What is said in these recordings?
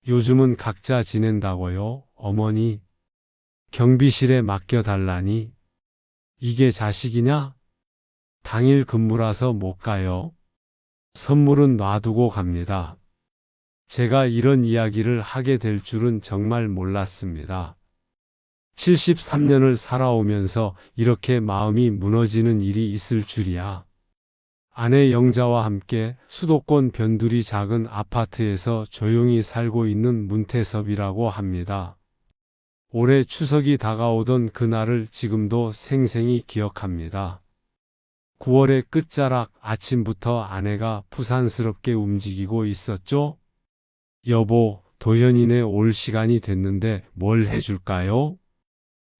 요즘은 각자 지낸다고요, 어머니. 경비실에 맡겨달라니. 이게 자식이냐? 당일 근무라서 못 가요. 선물은 놔두고 갑니다. 제가 이런 이야기를 하게 될 줄은 정말 몰랐습니다. 73년을 살아오면서 이렇게 마음이 무너지는 일이 있을 줄이야. 아내 영자와 함께 수도권 변두리 작은 아파트에서 조용히 살고 있는 문태섭이라고 합니다. 올해 추석이 다가오던 그날을 지금도 생생히 기억합니다. 9월의 끝자락 아침부터 아내가 부산스럽게 움직이고 있었죠. 여보, 도현이네 올 시간이 됐는데 뭘 해줄까요?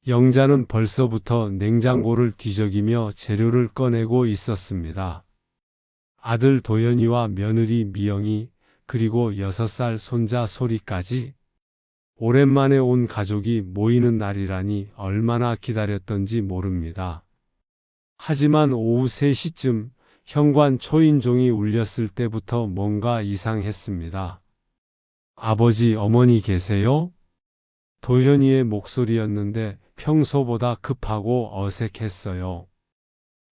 영자는 벌써부터 냉장고를 뒤적이며 재료를 꺼내고 있었습니다. 아들 도현이와 며느리 미영이 그리고 6살 손자 소리까지 오랜만에 온 가족이 모이는 날이라니 얼마나 기다렸던지 모릅니다. 하지만 오후 3시쯤 현관 초인종이 울렸을 때부터 뭔가 이상했습니다. 아버지, 어머니 계세요? 도현이의 목소리였는데 평소보다 급하고 어색했어요.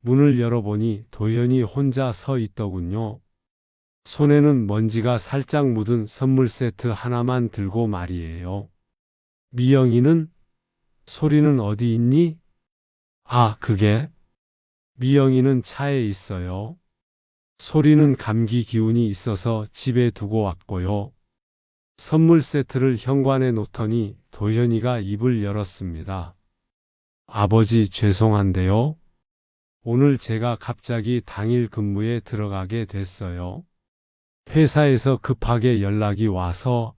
문을 열어보니 도현이 혼자 서 있더군요. 손에는 먼지가 살짝 묻은 선물 세트 하나만 들고 말이에요. 미영이는? 소리는 어디 있니? 아, 그게? 미영이는 차에 있어요. 소리는 감기 기운이 있어서 집에 두고 왔고요. 선물 세트를 현관에 놓더니 도현이가 입을 열었습니다. 아버지, 죄송한데요. 오늘 제가 갑자기 당일 근무에 들어가게 됐어요. 회사에서 급하게 연락이 와서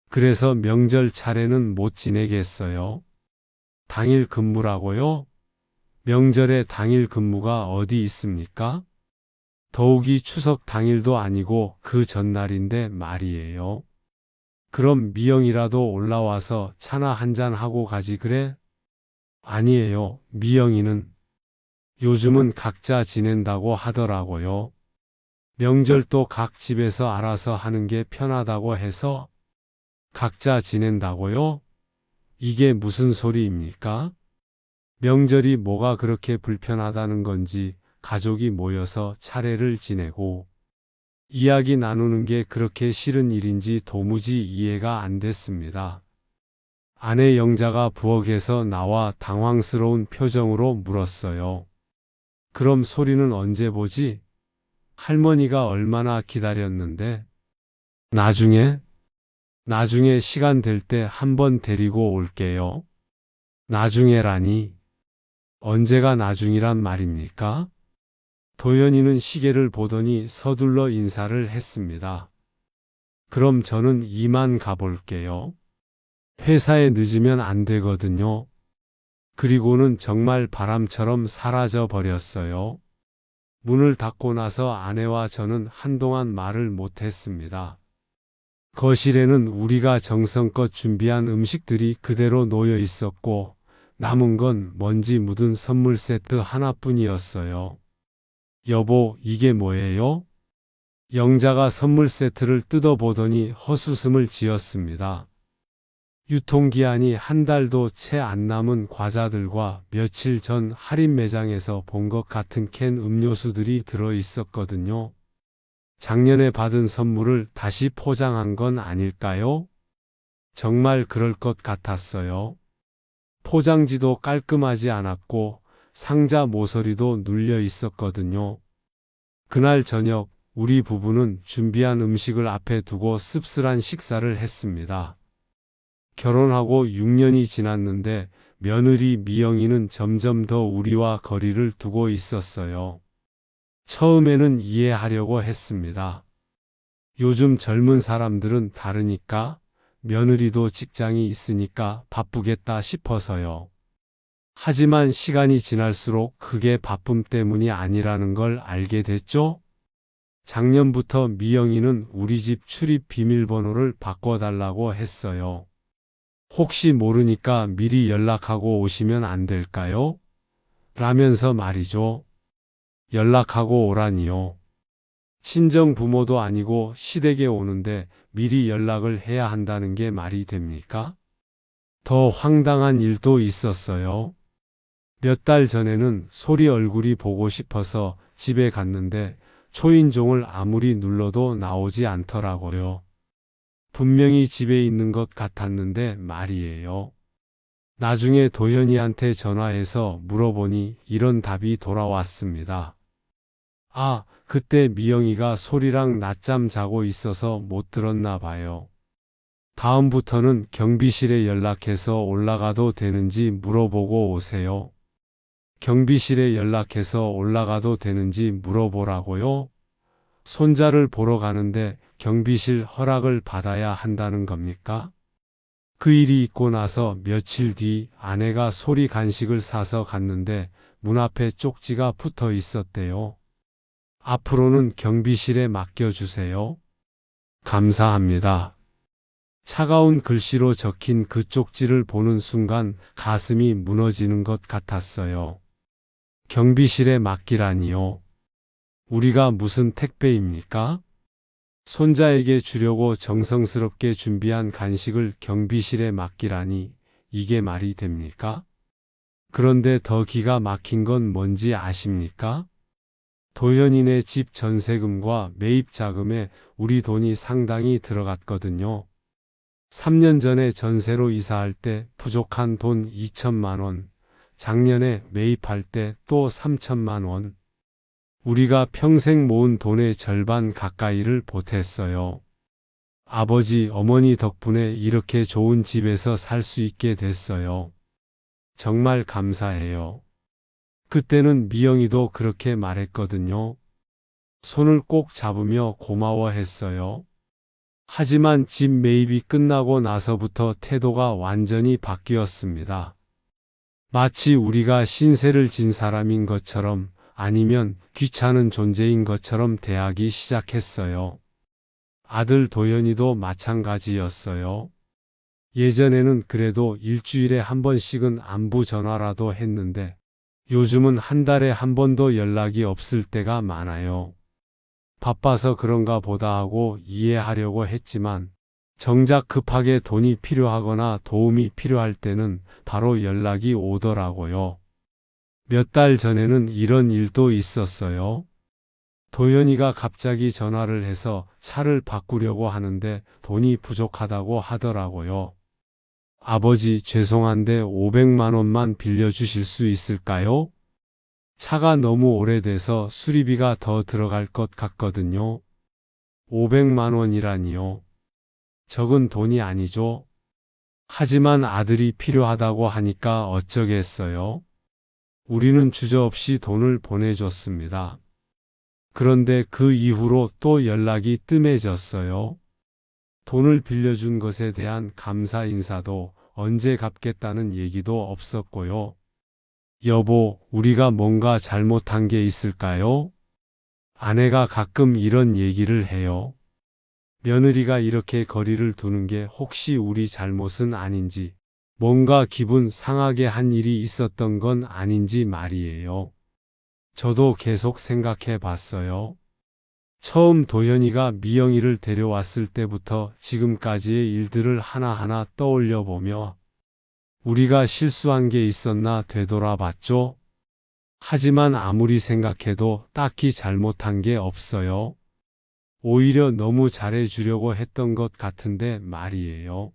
그래서 명절 차례는 못 지내겠어요. 당일 근무라고요? 명절에 당일 근무가 어디 있습니까? 더욱이 추석 당일도 아니고 그 전날인데 말이에요. 그럼 미영이라도 올라와서 차나 한잔 하고 가지 그래? 아니에요. 미영이는 요즘은 각자 지낸다고 하더라고요. 명절도 각 집에서 알아서 하는 게 편하다고 해서 각자 지낸다고요? 이게 무슨 소리입니까? 명절이 뭐가 그렇게 불편하다는 건지 가족이 모여서 차례를 지내고 이야기 나누는 게 그렇게 싫은 일인지 도무지 이해가 안 됐습니다. 아내 영자가 부엌에서 나와 당황스러운 표정으로 물었어요. 그럼 소리는 언제 보지? 할머니가 얼마나 기다렸는데. 나중에 시간 될 때 한번 데리고 올게요. 나중에라니. 언제가 나중이란 말입니까? 도연이는 시계를 보더니 서둘러 인사를 했습니다. 그럼 저는 이만 가볼게요. 회사에 늦으면 안 되거든요. 그리고는 정말 바람처럼 사라져 버렸어요. 문을 닫고 나서 아내와 저는 한동안 말을 못했습니다. 거실에는 우리가 정성껏 준비한 음식들이 그대로 놓여 있었고 남은 건 먼지 묻은 선물 세트 하나뿐이었어요. 여보, 이게 뭐예요? 영자가 선물 세트를 뜯어보더니 헛웃음을 지었습니다. 유통기한이 한 달도 채 안 남은 과자들과 며칠 전 할인 매장에서 본 것 같은 캔 음료수들이 들어 있었거든요. 작년에 받은 선물을 다시 포장한 건 아닐까요? 정말 그럴 것 같았어요. 포장지도 깔끔하지 않았고 상자 모서리도 눌려 있었거든요. 그날 저녁 우리 부부는 준비한 음식을 앞에 두고 씁쓸한 식사를 했습니다. 결혼하고 6년이 지났는데 며느리 미영이는 점점 더 우리와 거리를 두고 있었어요. 처음에는 이해하려고 했습니다. 요즘 젊은 사람들은 다르니까, 며느리도 직장이 있으니까 바쁘겠다 싶어서요. 하지만 시간이 지날수록 그게 바쁨 때문이 아니라는 걸 알게 됐죠? 작년부터 미영이는 우리 집 출입 비밀번호를 바꿔달라고 했어요. 혹시 모르니까 미리 연락하고 오시면 안 될까요? 라면서 말이죠. 연락하고 오라니요. 친정 부모도 아니고 시댁에 오는데 미리 연락을 해야 한다는 게 말이 됩니까? 더 황당한 일도 있었어요. 몇 달 전에는 소리 얼굴이 보고 싶어서 집에 갔는데 초인종을 아무리 눌러도 나오지 않더라고요. 분명히 집에 있는 것 같았는데 말이에요. 나중에 도현이한테 전화해서 물어보니 이런 답이 돌아왔습니다. 아, 그때 미영이가 소리랑 낮잠 자고 있어서 못 들었나 봐요. 다음부터는 경비실에 연락해서 올라가도 되는지 물어보고 오세요. 경비실에 연락해서 올라가도 되는지 물어보라고요? 손자를 보러 가는데 경비실 허락을 받아야 한다는 겁니까? 그 일이 있고 나서 며칠 뒤 아내가 소리 간식을 사서 갔는데 문 앞에 쪽지가 붙어 있었대요. 앞으로는 경비실에 맡겨주세요. 감사합니다. 차가운 글씨로 적힌 그 쪽지를 보는 순간 가슴이 무너지는 것 같았어요. 경비실에 맡기라니요. 우리가 무슨 택배입니까? 손자에게 주려고 정성스럽게 준비한 간식을 경비실에 맡기라니 이게 말이 됩니까? 그런데 더 기가 막힌 건 뭔지 아십니까? 도현이네 집 전세금과 매입 자금에 우리 돈이 상당히 들어갔거든요. 3년 전에 전세로 이사할 때 부족한 돈 2천만 원, 작년에 매입할 때 또 3천만 원. 우리가 평생 모은 돈의 절반 가까이를 보탰어요. 아버지, 어머니 덕분에 이렇게 좋은 집에서 살 수 있게 됐어요. 정말 감사해요. 그때는 미영이도 그렇게 말했거든요. 손을 꼭 잡으며 고마워했어요. 하지만 집 매입이 끝나고 나서부터 태도가 완전히 바뀌었습니다. 마치 우리가 신세를 진 사람인 것처럼 아니면 귀찮은 존재인 것처럼 대하기 시작했어요. 아들 도현이도 마찬가지였어요. 예전에는 그래도 일주일에 한 번씩은 안부 전화라도 했는데 요즘은 한 달에 한 번도 연락이 없을 때가 많아요. 바빠서 그런가 보다 하고 이해하려고 했지만 정작 급하게 돈이 필요하거나 도움이 필요할 때는 바로 연락이 오더라고요. 몇 달 전에는 이런 일도 있었어요. 도현이가 갑자기 전화를 해서 차를 바꾸려고 하는데 돈이 부족하다고 하더라고요. 아버지, 죄송한데 500만 원만 빌려주실 수 있을까요? 차가 너무 오래돼서 수리비가 더 들어갈 것 같거든요. 500만 원이라니요. 적은 돈이 아니죠. 하지만 아들이 필요하다고 하니까 어쩌겠어요. 우리는 주저없이 돈을 보내줬습니다. 그런데 그 이후로 또 연락이 뜸해졌어요. 돈을 빌려준 것에 대한 감사 인사도 언제 갚겠다는 얘기도 없었고요. 여보, 우리가 뭔가 잘못한 게 있을까요? 아내가 가끔 이런 얘기를 해요. 며느리가 이렇게 거리를 두는 게 혹시 우리 잘못은 아닌지, 뭔가 기분 상하게 한 일이 있었던 건 아닌지 말이에요. 저도 계속 생각해 봤어요. 처음 도현이가 미영이를 데려왔을 때부터 지금까지의 일들을 하나하나 떠올려 보며 우리가 실수한 게 있었나 되돌아봤죠. 하지만 아무리 생각해도 딱히 잘못한 게 없어요. 오히려 너무 잘해주려고 했던 것 같은데 말이에요.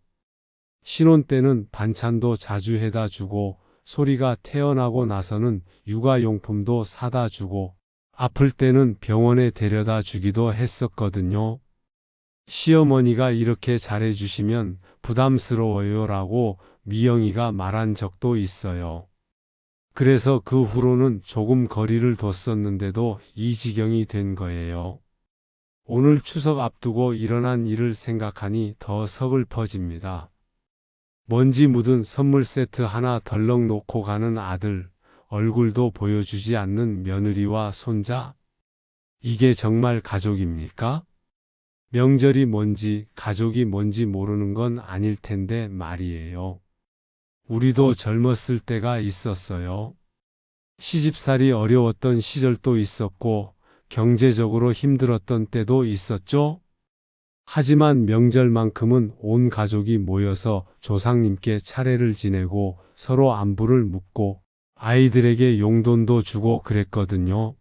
신혼 때는 반찬도 자주 해다 주고 소리가 태어나고 나서는 육아용품도 사다 주고 아플 때는 병원에 데려다 주기도 했었거든요. 시어머니가 이렇게 잘해주시면 부담스러워요라고 미영이가 말한 적도 있어요. 그래서 그 후로는 조금 거리를 뒀었는데도 이 지경이 된 거예요. 오늘 추석 앞두고 일어난 일을 생각하니 더 서글퍼집니다. 먼지 묻은 선물 세트 하나 덜렁 놓고 가는 아들, 얼굴도 보여주지 않는 며느리와 손자. 이게 정말 가족입니까? 명절이 뭔지, 가족이 뭔지 모르는 건 아닐 텐데 말이에요. 우리도 젊었을 때가 있었어요. 시집살이 어려웠던 시절도 있었고, 경제적으로 힘들었던 때도 있었죠. 하지만 명절만큼은 온 가족이 모여서 조상님께 차례를 지내고 서로 안부를 묻고 아이들에게 용돈도 주고 그랬거든요.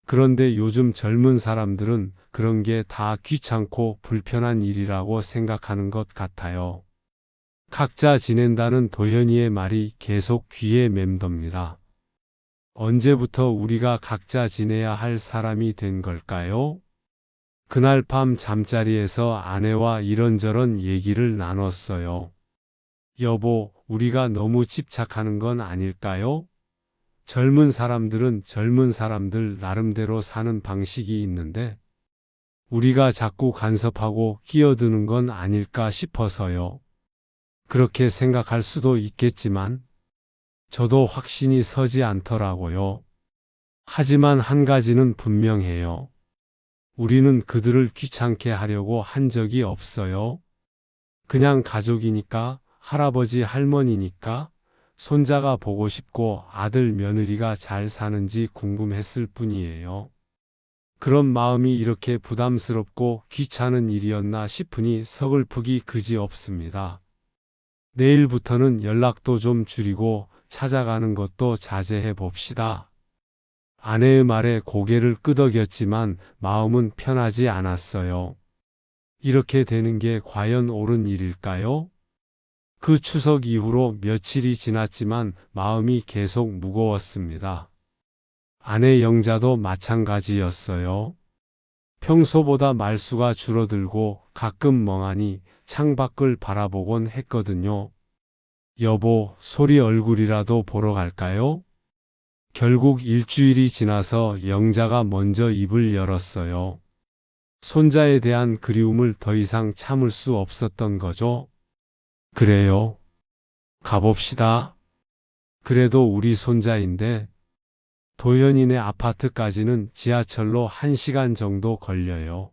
그런데 요즘 젊은 사람들은 그런 게 다 귀찮고 불편한 일이라고 생각하는 것 같아요. 각자 지낸다는 도현이의 말이 계속 귀에 맴돕니다. 언제부터 우리가 각자 지내야 할 사람이 된 걸까요? 그날 밤 잠자리에서 아내와 이런저런 얘기를 나눴어요. 여보, 우리가 너무 집착하는 건 아닐까요? 젊은 사람들은 젊은 사람들 나름대로 사는 방식이 있는데 우리가 자꾸 간섭하고 끼어드는 건 아닐까 싶어서요. 그렇게 생각할 수도 있겠지만 저도 확신이 서지 않더라고요. 하지만 한 가지는 분명해요. 우리는 그들을 귀찮게 하려고 한 적이 없어요. 그냥 가족이니까, 할아버지 할머니니까, 손자가 보고 싶고 아들 며느리가 잘 사는지 궁금했을 뿐이에요. 그런 마음이 이렇게 부담스럽고 귀찮은 일이었나 싶으니 서글프기 그지없습니다. 내일부터는 연락도 좀 줄이고 찾아가는 것도 자제해 봅시다. 아내의 말에 고개를 끄덕였지만 마음은 편하지 않았어요. 이렇게 되는 게 과연 옳은 일일까요? 그 추석 이후로 며칠이 지났지만 마음이 계속 무거웠습니다. 아내 영자도 마찬가지였어요. 평소보다 말수가 줄어들고 가끔 멍하니 창밖을 바라보곤 했거든요. 여보, 소리 얼굴이라도 보러 갈까요? 결국 일주일이 지나서 영자가 먼저 입을 열었어요. 손자에 대한 그리움을 더 이상 참을 수 없었던 거죠. 그래요. 가봅시다. 그래도 우리 손자인데 도현이네 아파트까지는 지하철로 1시간 정도 걸려요.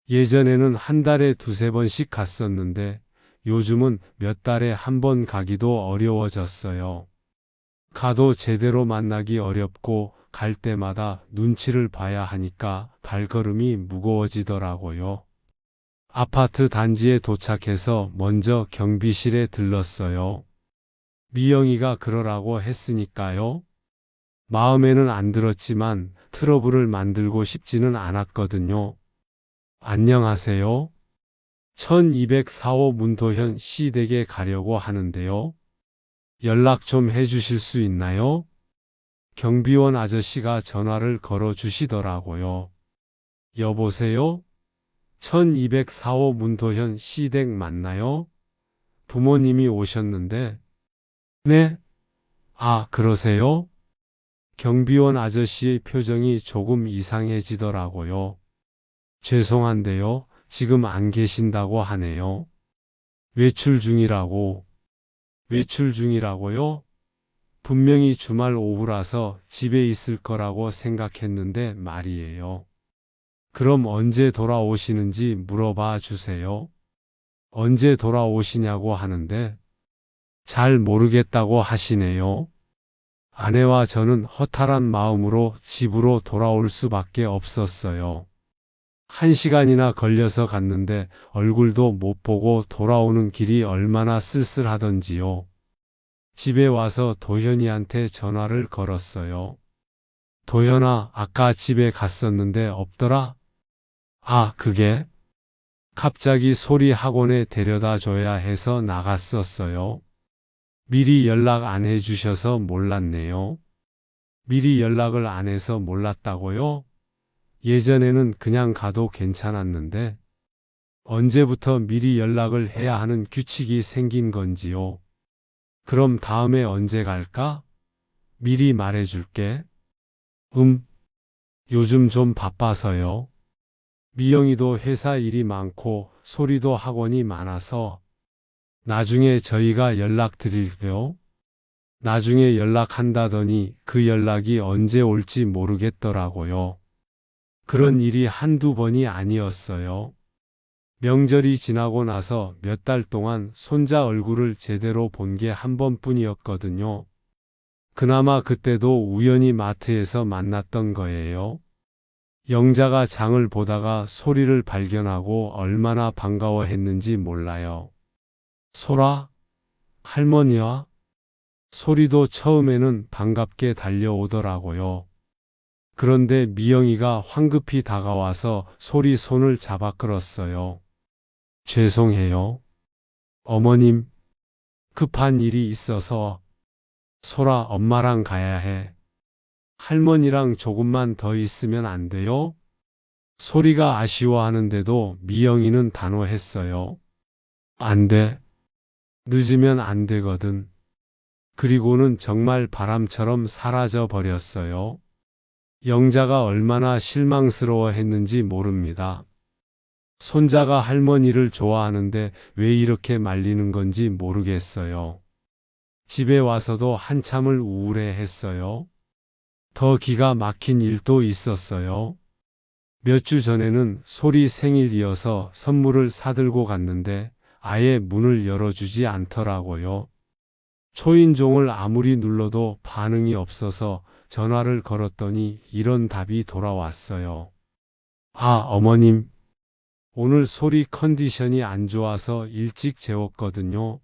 예전에는 한 달에 2~3번씩 갔었는데 요즘은 몇 달에 한 번 가기도 어려워졌어요. 가도 제대로 만나기 어렵고 갈 때마다 눈치를 봐야 하니까 발걸음이 무거워지더라고요. 아파트 단지에 도착해서 먼저 경비실에 들렀어요. 미영이가 그러라고 했으니까요. 마음에는 안 들었지만 트러블을 만들고 싶지는 않았거든요. 안녕하세요. 1204호 문도현 씨 댁에 가려고 하는데요. 연락 좀 해주실 수 있나요? 경비원 아저씨가 전화를 걸어 주시더라고요. 여보세요? 1204호 문도현 씨 댁 맞나요? 부모님이 오셨는데. 네? 아, 그러세요? 경비원 아저씨의 표정이 조금 이상해지더라고요. 죄송한데요. 지금 안 계신다고 하네요. 외출 중이라고. 외출 중이라고요? 분명히 주말 오후라서 집에 있을 거라고 생각했는데 말이에요. 그럼 언제 돌아오시는지 물어봐 주세요. 언제 돌아오시냐고 하는데 잘 모르겠다고 하시네요. 아내와 저는 허탈한 마음으로 집으로 돌아올 수밖에 없었어요. 1시간이나 걸려서 갔는데 얼굴도 못 보고 돌아오는 길이 얼마나 쓸쓸하던지요. 집에 와서 도현이한테 전화를 걸었어요. 도현아, 아까 집에 갔었는데 없더라? 아, 그게? 갑자기 소리 학원에 데려다 줘야 해서 나갔었어요. 미리 연락 안 해주셔서 몰랐네요. 미리 연락을 안 해서 몰랐다고요? 예전에는 그냥 가도 괜찮았는데 언제부터 미리 연락을 해야 하는 규칙이 생긴 건지요. 그럼 다음에 언제 갈까? 미리 말해줄게. 요즘 좀 바빠서요. 미영이도 회사 일이 많고 소리도 학원이 많아서 나중에 저희가 연락드릴게요. 나중에 연락한다더니 그 연락이 언제 올지 모르겠더라고요. 그런 일이 한두 번이 아니었어요. 명절이 지나고 나서 몇 달 동안 손자 얼굴을 제대로 본 게 한 번뿐이었거든요. 그나마 그때도 우연히 마트에서 만났던 거예요. 영자가 장을 보다가 소리를 발견하고 얼마나 반가워했는지 몰라요. 소라, 할머니와 소리도 처음에는 반갑게 달려오더라고요. 그런데 미영이가 황급히 다가와서 소리 손을 잡아 끌었어요. 죄송해요. 어머님, 급한 일이 있어서 소라 엄마랑 가야 해. 할머니랑 조금만 더 있으면 안 돼요? 소리가 아쉬워하는데도 미영이는 단호했어요. 안 돼. 늦으면 안 되거든. 그리고는 정말 바람처럼 사라져 버렸어요. 영자가 얼마나 실망스러워했는지 모릅니다. 손자가 할머니를 좋아하는데 왜 이렇게 말리는 건지 모르겠어요. 집에 와서도 한참을 우울해했어요. 더 기가 막힌 일도 있었어요. 몇 주 전에는 소리 생일이어서 선물을 사들고 갔는데 아예 문을 열어주지 않더라고요. 초인종을 아무리 눌러도 반응이 없어서 전화를 걸었더니 이런 답이 돌아왔어요. 아, 어머님. 오늘 소리 컨디션이 안 좋아서 일찍 재웠거든요.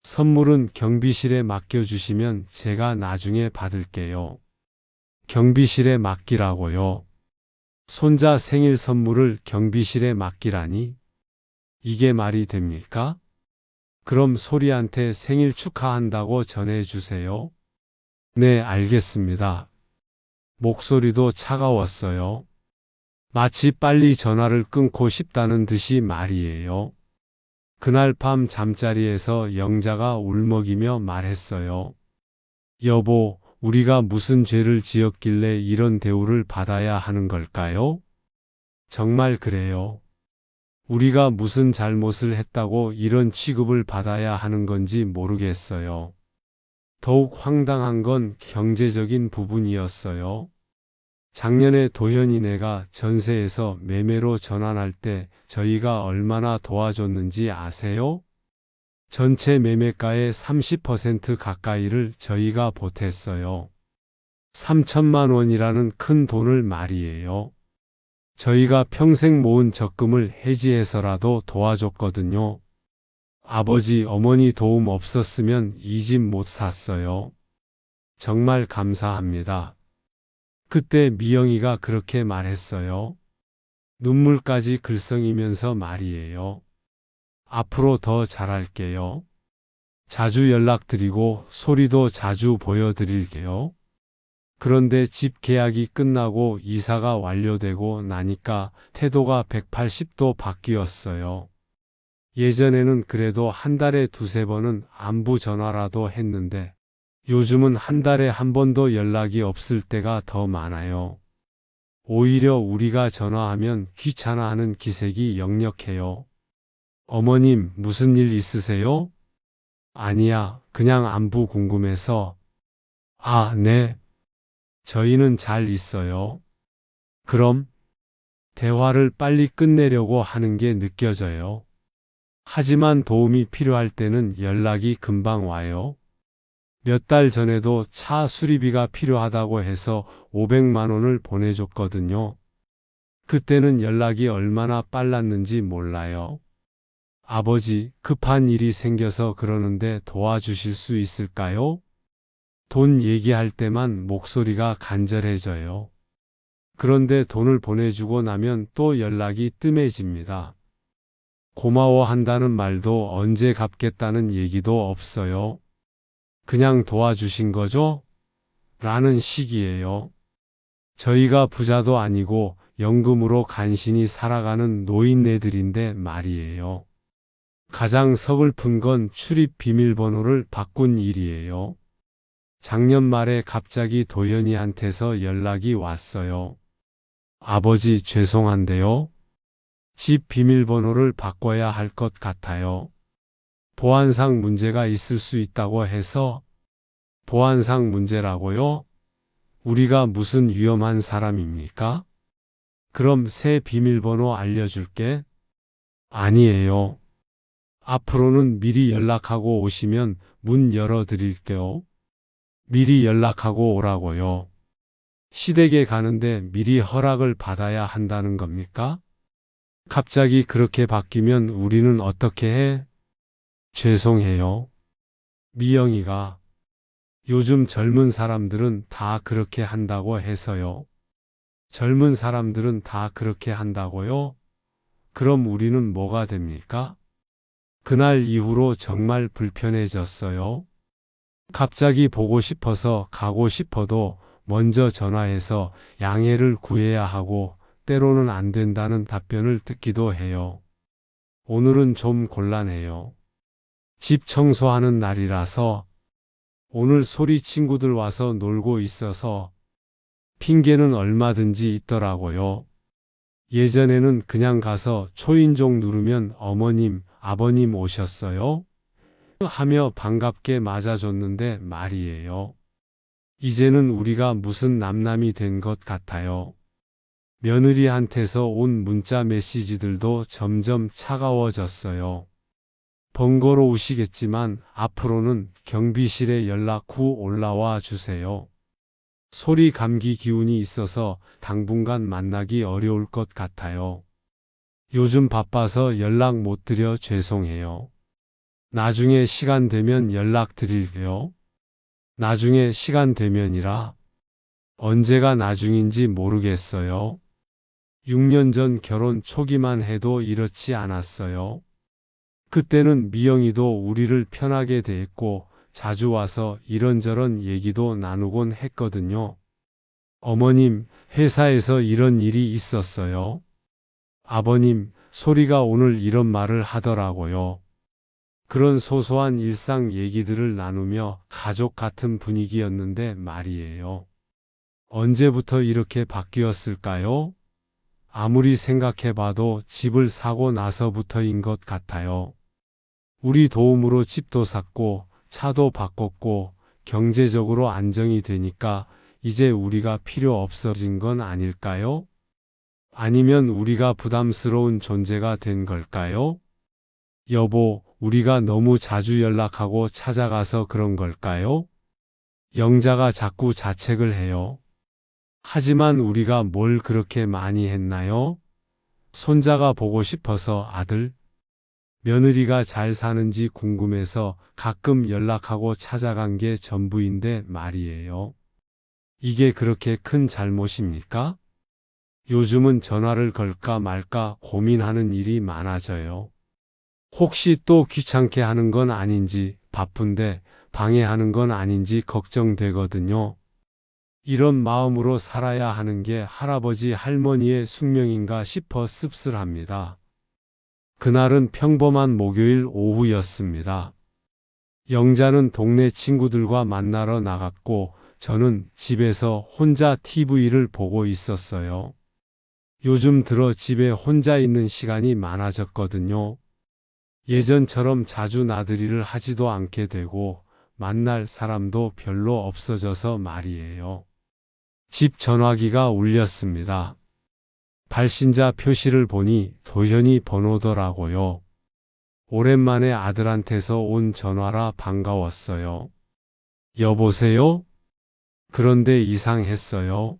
선물은 경비실에 맡겨주시면 제가 나중에 받을게요. 경비실에 맡기라고요. 손자 생일 선물을 경비실에 맡기라니? 이게 말이 됩니까? 그럼 소리한테 생일 축하한다고 전해주세요. 네, 알겠습니다. 목소리도 차가웠어요. 마치 빨리 전화를 끊고 싶다는 듯이 말이에요. 그날 밤 잠자리에서 영자가 울먹이며 말했어요. 여보, 우리가 무슨 죄를 지었길래 이런 대우를 받아야 하는 걸까요? 정말 그래요. 우리가 무슨 잘못을 했다고 이런 취급을 받아야 하는 건지 모르겠어요. 더욱 황당한 건 경제적인 부분이었어요. 작년에 도현이네가 전세에서 매매로 전환할 때 저희가 얼마나 도와줬는지 아세요? 전체 매매가의 30% 가까이를 저희가 보탰어요. 3천만 원이라는 큰 돈을 말이에요. 저희가 평생 모은 적금을 해지해서라도 도와줬거든요. 아버지, 어머니 도움 없었으면 이 집 못 샀어요. 정말 감사합니다. 그때 미영이가 그렇게 말했어요. 눈물까지 글썽이면서 말이에요. 앞으로 더 잘할게요. 자주 연락드리고 소리도 자주 보여드릴게요. 그런데 집 계약이 끝나고 이사가 완료되고 나니까 태도가 180도 바뀌었어요. 예전에는 그래도 한 달에 두세 번은 안부 전화라도 했는데 요즘은 한 달에 한 번도 연락이 없을 때가 더 많아요. 오히려 우리가 전화하면 귀찮아하는 기색이 역력해요. 어머님, 무슨 일 있으세요? 아니야, 그냥 안부 궁금해서. 아, 네. 저희는 잘 있어요. 그럼 대화를 빨리 끝내려고 하는 게 느껴져요. 하지만 도움이 필요할 때는 연락이 금방 와요. 몇 달 전에도 차 수리비가 필요하다고 해서 500만 원을 보내줬거든요. 그때는 연락이 얼마나 빨랐는지 몰라요. 아버지, 급한 일이 생겨서 그러는데 도와주실 수 있을까요? 돈 얘기할 때만 목소리가 간절해져요. 그런데 돈을 보내주고 나면 또 연락이 뜸해집니다. 고마워한다는 말도 언제 갚겠다는 얘기도 없어요. 그냥 도와주신 거죠? 라는 식이에요. 저희가 부자도 아니고 연금으로 간신히 살아가는 노인네들인데 말이에요. 가장 서글픈 건 출입 비밀번호를 바꾼 일이에요. 작년 말에 갑자기 도현이한테서 연락이 왔어요. 아버지, 죄송한데요. 집 비밀번호를 바꿔야 할 것 같아요. 보안상 문제가 있을 수 있다고 해서. 보안상 문제라고요? 우리가 무슨 위험한 사람입니까? 그럼 새 비밀번호 알려줄게. 아니에요. 앞으로는 미리 연락하고 오시면 문 열어드릴게요. 미리 연락하고 오라고요. 시댁에 가는데 미리 허락을 받아야 한다는 겁니까? 갑자기 그렇게 바뀌면 우리는 어떻게 해? 죄송해요. 미영이가 요즘 젊은 사람들은 다 그렇게 한다고 해서요. 젊은 사람들은 다 그렇게 한다고요? 그럼 우리는 뭐가 됩니까? 그날 이후로 정말 불편해졌어요. 갑자기 보고 싶어서 가고 싶어도 먼저 전화해서 양해를 구해야 하고 때로는 안 된다는 답변을 듣기도 해요. 오늘은 좀 곤란해요. 집 청소하는 날이라서 오늘 소리 친구들 와서 놀고 있어서 핑계는 얼마든지 있더라고요. 예전에는 그냥 가서 초인종 누르면 어머님, 아버님 오셨어요? 하며 반갑게 맞아줬는데 말이에요. 이제는 우리가 무슨 남남이 된 것 같아요. 며느리한테서 온 문자 메시지들도 점점 차가워졌어요. 번거로우시겠지만 앞으로는 경비실에 연락 후 올라와 주세요. 소리 감기 기운이 있어서 당분간 만나기 어려울 것 같아요. 요즘 바빠서 연락 못 드려 죄송해요. 나중에 시간 되면 연락드릴게요. 나중에 시간 되면이라 언제가 나중인지 모르겠어요. 6년 전 결혼 초기만 해도 이렇지 않았어요. 그때는 미영이도 우리를 편하게 대했고 자주 와서 이런저런 얘기도 나누곤 했거든요. 어머님, 회사에서 이런 일이 있었어요. 아버님, 소리가 오늘 이런 말을 하더라고요. 그런 소소한 일상 얘기들을 나누며 가족 같은 분위기였는데 말이에요. 언제부터 이렇게 바뀌었을까요? 아무리 생각해봐도 집을 사고 나서부터인 것 같아요. 우리 도움으로 집도 샀고 차도 바꿨고 경제적으로 안정이 되니까 이제 우리가 필요 없어진 건 아닐까요? 아니면 우리가 부담스러운 존재가 된 걸까요? 여보, 우리가 너무 자주 연락하고 찾아가서 그런 걸까요? 영자가 자꾸 자책을 해요. 하지만 우리가 뭘 그렇게 많이 했나요? 손자가 보고 싶어서 아들, 며느리가 잘 사는지 궁금해서 가끔 연락하고 찾아간 게 전부인데 말이에요. 이게 그렇게 큰 잘못입니까? 요즘은 전화를 걸까 말까 고민하는 일이 많아져요. 혹시 또 귀찮게 하는 건 아닌지, 바쁜데 방해하는 건 아닌지 걱정되거든요. 이런 마음으로 살아야 하는 게 할아버지 할머니의 숙명인가 싶어 씁쓸합니다. 그날은 평범한 목요일 오후였습니다. 영자는 동네 친구들과 만나러 나갔고 저는 집에서 혼자 TV를 보고 있었어요. 요즘 들어 집에 혼자 있는 시간이 많아졌거든요. 예전처럼 자주 나들이를 하지도 않게 되고 만날 사람도 별로 없어져서 말이에요. 집 전화기가 울렸습니다. 발신자 표시를 보니 도현이 번호더라고요. 오랜만에 아들한테서 온 전화라 반가웠어요. 여보세요? 그런데 이상했어요.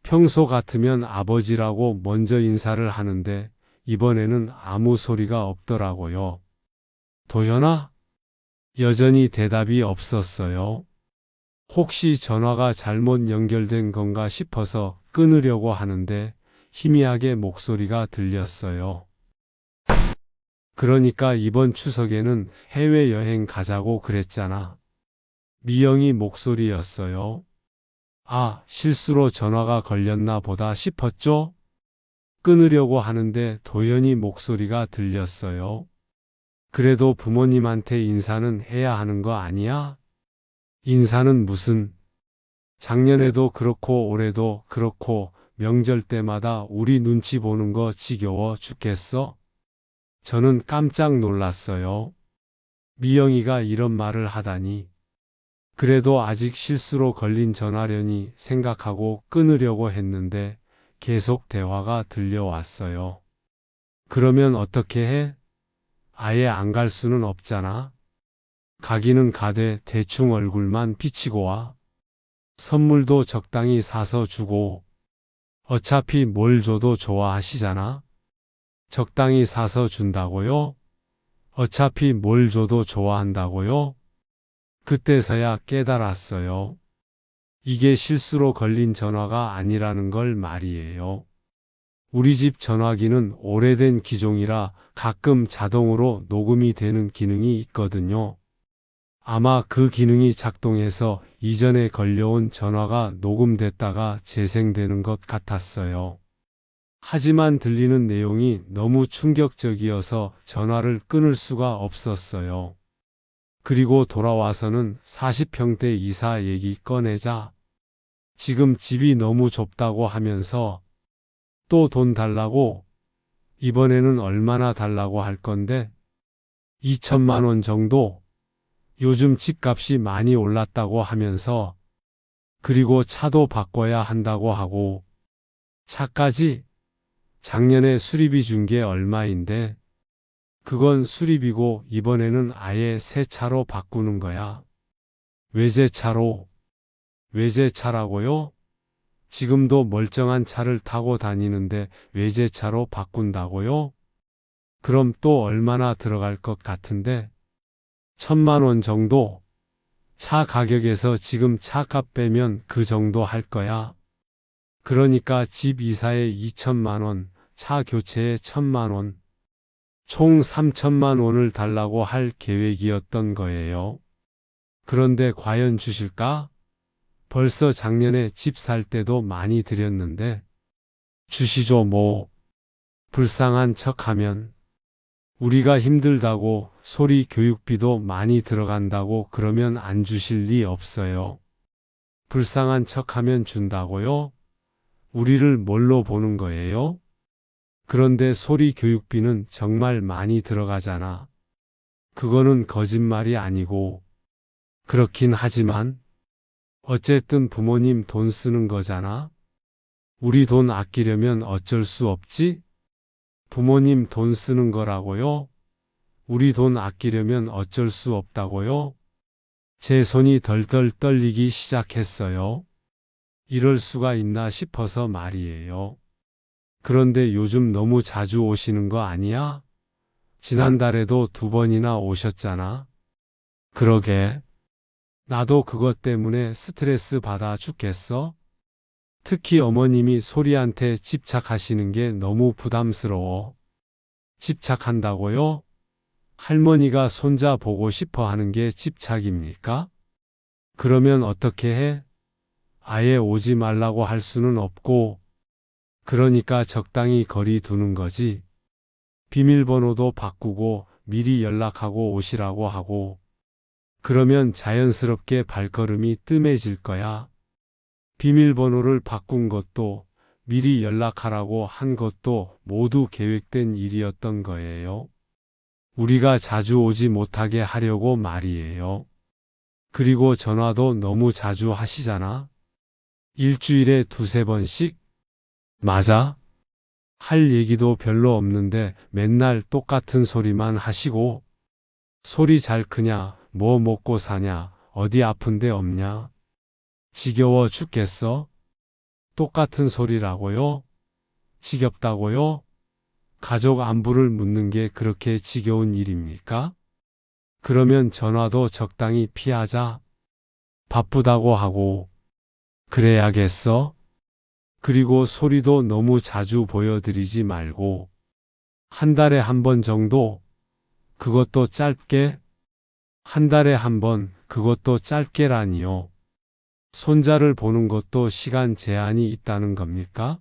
평소 같으면 아버지라고 먼저 인사를 하는데 이번에는 아무 소리가 없더라고요. 도현아? 여전히 대답이 없었어요. 혹시 전화가 잘못 연결된 건가 싶어서 끊으려고 하는데 희미하게 목소리가 들렸어요. 그러니까 이번 추석에는 해외여행 가자고 그랬잖아. 미영이 목소리였어요. 아, 실수로 전화가 걸렸나 보다 싶었죠? 끊으려고 하는데 도연이 목소리가 들렸어요. 그래도 부모님한테 인사는 해야 하는 거 아니야? 인사는 무슨? 작년에도 그렇고 올해도 그렇고 명절 때마다 우리 눈치 보는 거 지겨워 죽겠어? 저는 깜짝 놀랐어요. 미영이가 이런 말을 하다니. 그래도 아직 실수로 걸린 전화려니 생각하고 끊으려고 했는데 계속 대화가 들려왔어요. 그러면 어떻게 해? 아예 안 갈 수는 없잖아. 가기는 가되 대충 얼굴만 비치고 와. 선물도 적당히 사서 주고, 어차피 뭘 줘도 좋아하시잖아. 적당히 사서 준다고요? 어차피 뭘 줘도 좋아한다고요? 그때서야 깨달았어요. 이게 실수로 걸린 전화가 아니라는 걸 말이에요. 우리 집 전화기는 오래된 기종이라 가끔 자동으로 녹음이 되는 기능이 있거든요. 아마 그 기능이 작동해서 이전에 걸려온 전화가 녹음됐다가 재생되는 것 같았어요. 하지만 들리는 내용이 너무 충격적이어서 전화를 끊을 수가 없었어요. 그리고 돌아와서는 40평대 이사 얘기 꺼내자. 지금 집이 너무 좁다고 하면서 또 돈 달라고, 이번에는 얼마나 달라고 할 건데 2천만 원 정도, 요즘 집값이 많이 올랐다고 하면서, 그리고 차도 바꿔야 한다고 하고, 차까지 작년에 수리비 준 게 얼마인데 그건 수리비고 이번에는 아예 새 차로 바꾸는 거야. 외제차로. 외제차라고요? 지금도 멀쩡한 차를 타고 다니는데 외제차로 바꾼다고요? 그럼 또 얼마나 들어갈 것 같은데? 1,000만 원 정도? 차 가격에서 지금 차값 빼면 그 정도 할 거야. 그러니까 집 이사에 2천만 원, 차 교체에 1,000만 원, 총 3천만 원을 달라고 할 계획이었던 거예요. 그런데 과연 주실까? 벌써 작년에 집 살 때도 많이 드렸는데. 주시죠 뭐. 불쌍한 척하면. 우리가 힘들다고, 소리 교육비도 많이 들어간다고 그러면 안 주실 리 없어요. 불쌍한 척하면 준다고요? 우리를 뭘로 보는 거예요? 그런데 소리 교육비는 정말 많이 들어가잖아. 그거는 거짓말이 아니고. 그렇긴 하지만 어쨌든 부모님 돈 쓰는 거잖아. 우리 돈 아끼려면 어쩔 수 없지? 부모님 돈 쓰는 거라고요? 우리 돈 아끼려면 어쩔 수 없다고요? 제 손이 덜덜 떨리기 시작했어요. 이럴 수가 있나 싶어서 말이에요. 그런데 요즘 너무 자주 오시는 거 아니야? 지난달에도 2번이나 오셨잖아. 그러게. 나도 그것 때문에 스트레스 받아 죽겠어. 특히 어머님이 소리한테 집착하시는 게 너무 부담스러워. 집착한다고요? 할머니가 손자 보고 싶어 하는 게 집착입니까? 그러면 어떻게 해? 아예 오지 말라고 할 수는 없고, 그러니까 적당히 거리 두는 거지. 비밀번호도 바꾸고 미리 연락하고 오시라고 하고, 그러면 자연스럽게 발걸음이 뜸해질 거야. 비밀번호를 바꾼 것도 미리 연락하라고 한 것도 모두 계획된 일이었던 거예요. 우리가 자주 오지 못하게 하려고 말이에요. 그리고 전화도 너무 자주 하시잖아. 일주일에 2~3번씩? 맞아? 할 얘기도 별로 없는데 맨날 똑같은 소리만 하시고, 소리 잘 크냐, 뭐 먹고 사냐, 어디 아픈 데 없냐? 지겨워 죽겠어? 똑같은 소리라고요? 지겹다고요? 가족 안부를 묻는 게 그렇게 지겨운 일입니까? 그러면 전화도 적당히 피하자. 바쁘다고 하고. 그래야겠어? 그리고 소리도 너무 자주 보여드리지 말고. 한 달에 1번 정도? 그것도 짧게? 한 달에 1번, 그것도 짧게라니요. 손자를 보는 것도 시간 제한이 있다는 겁니까?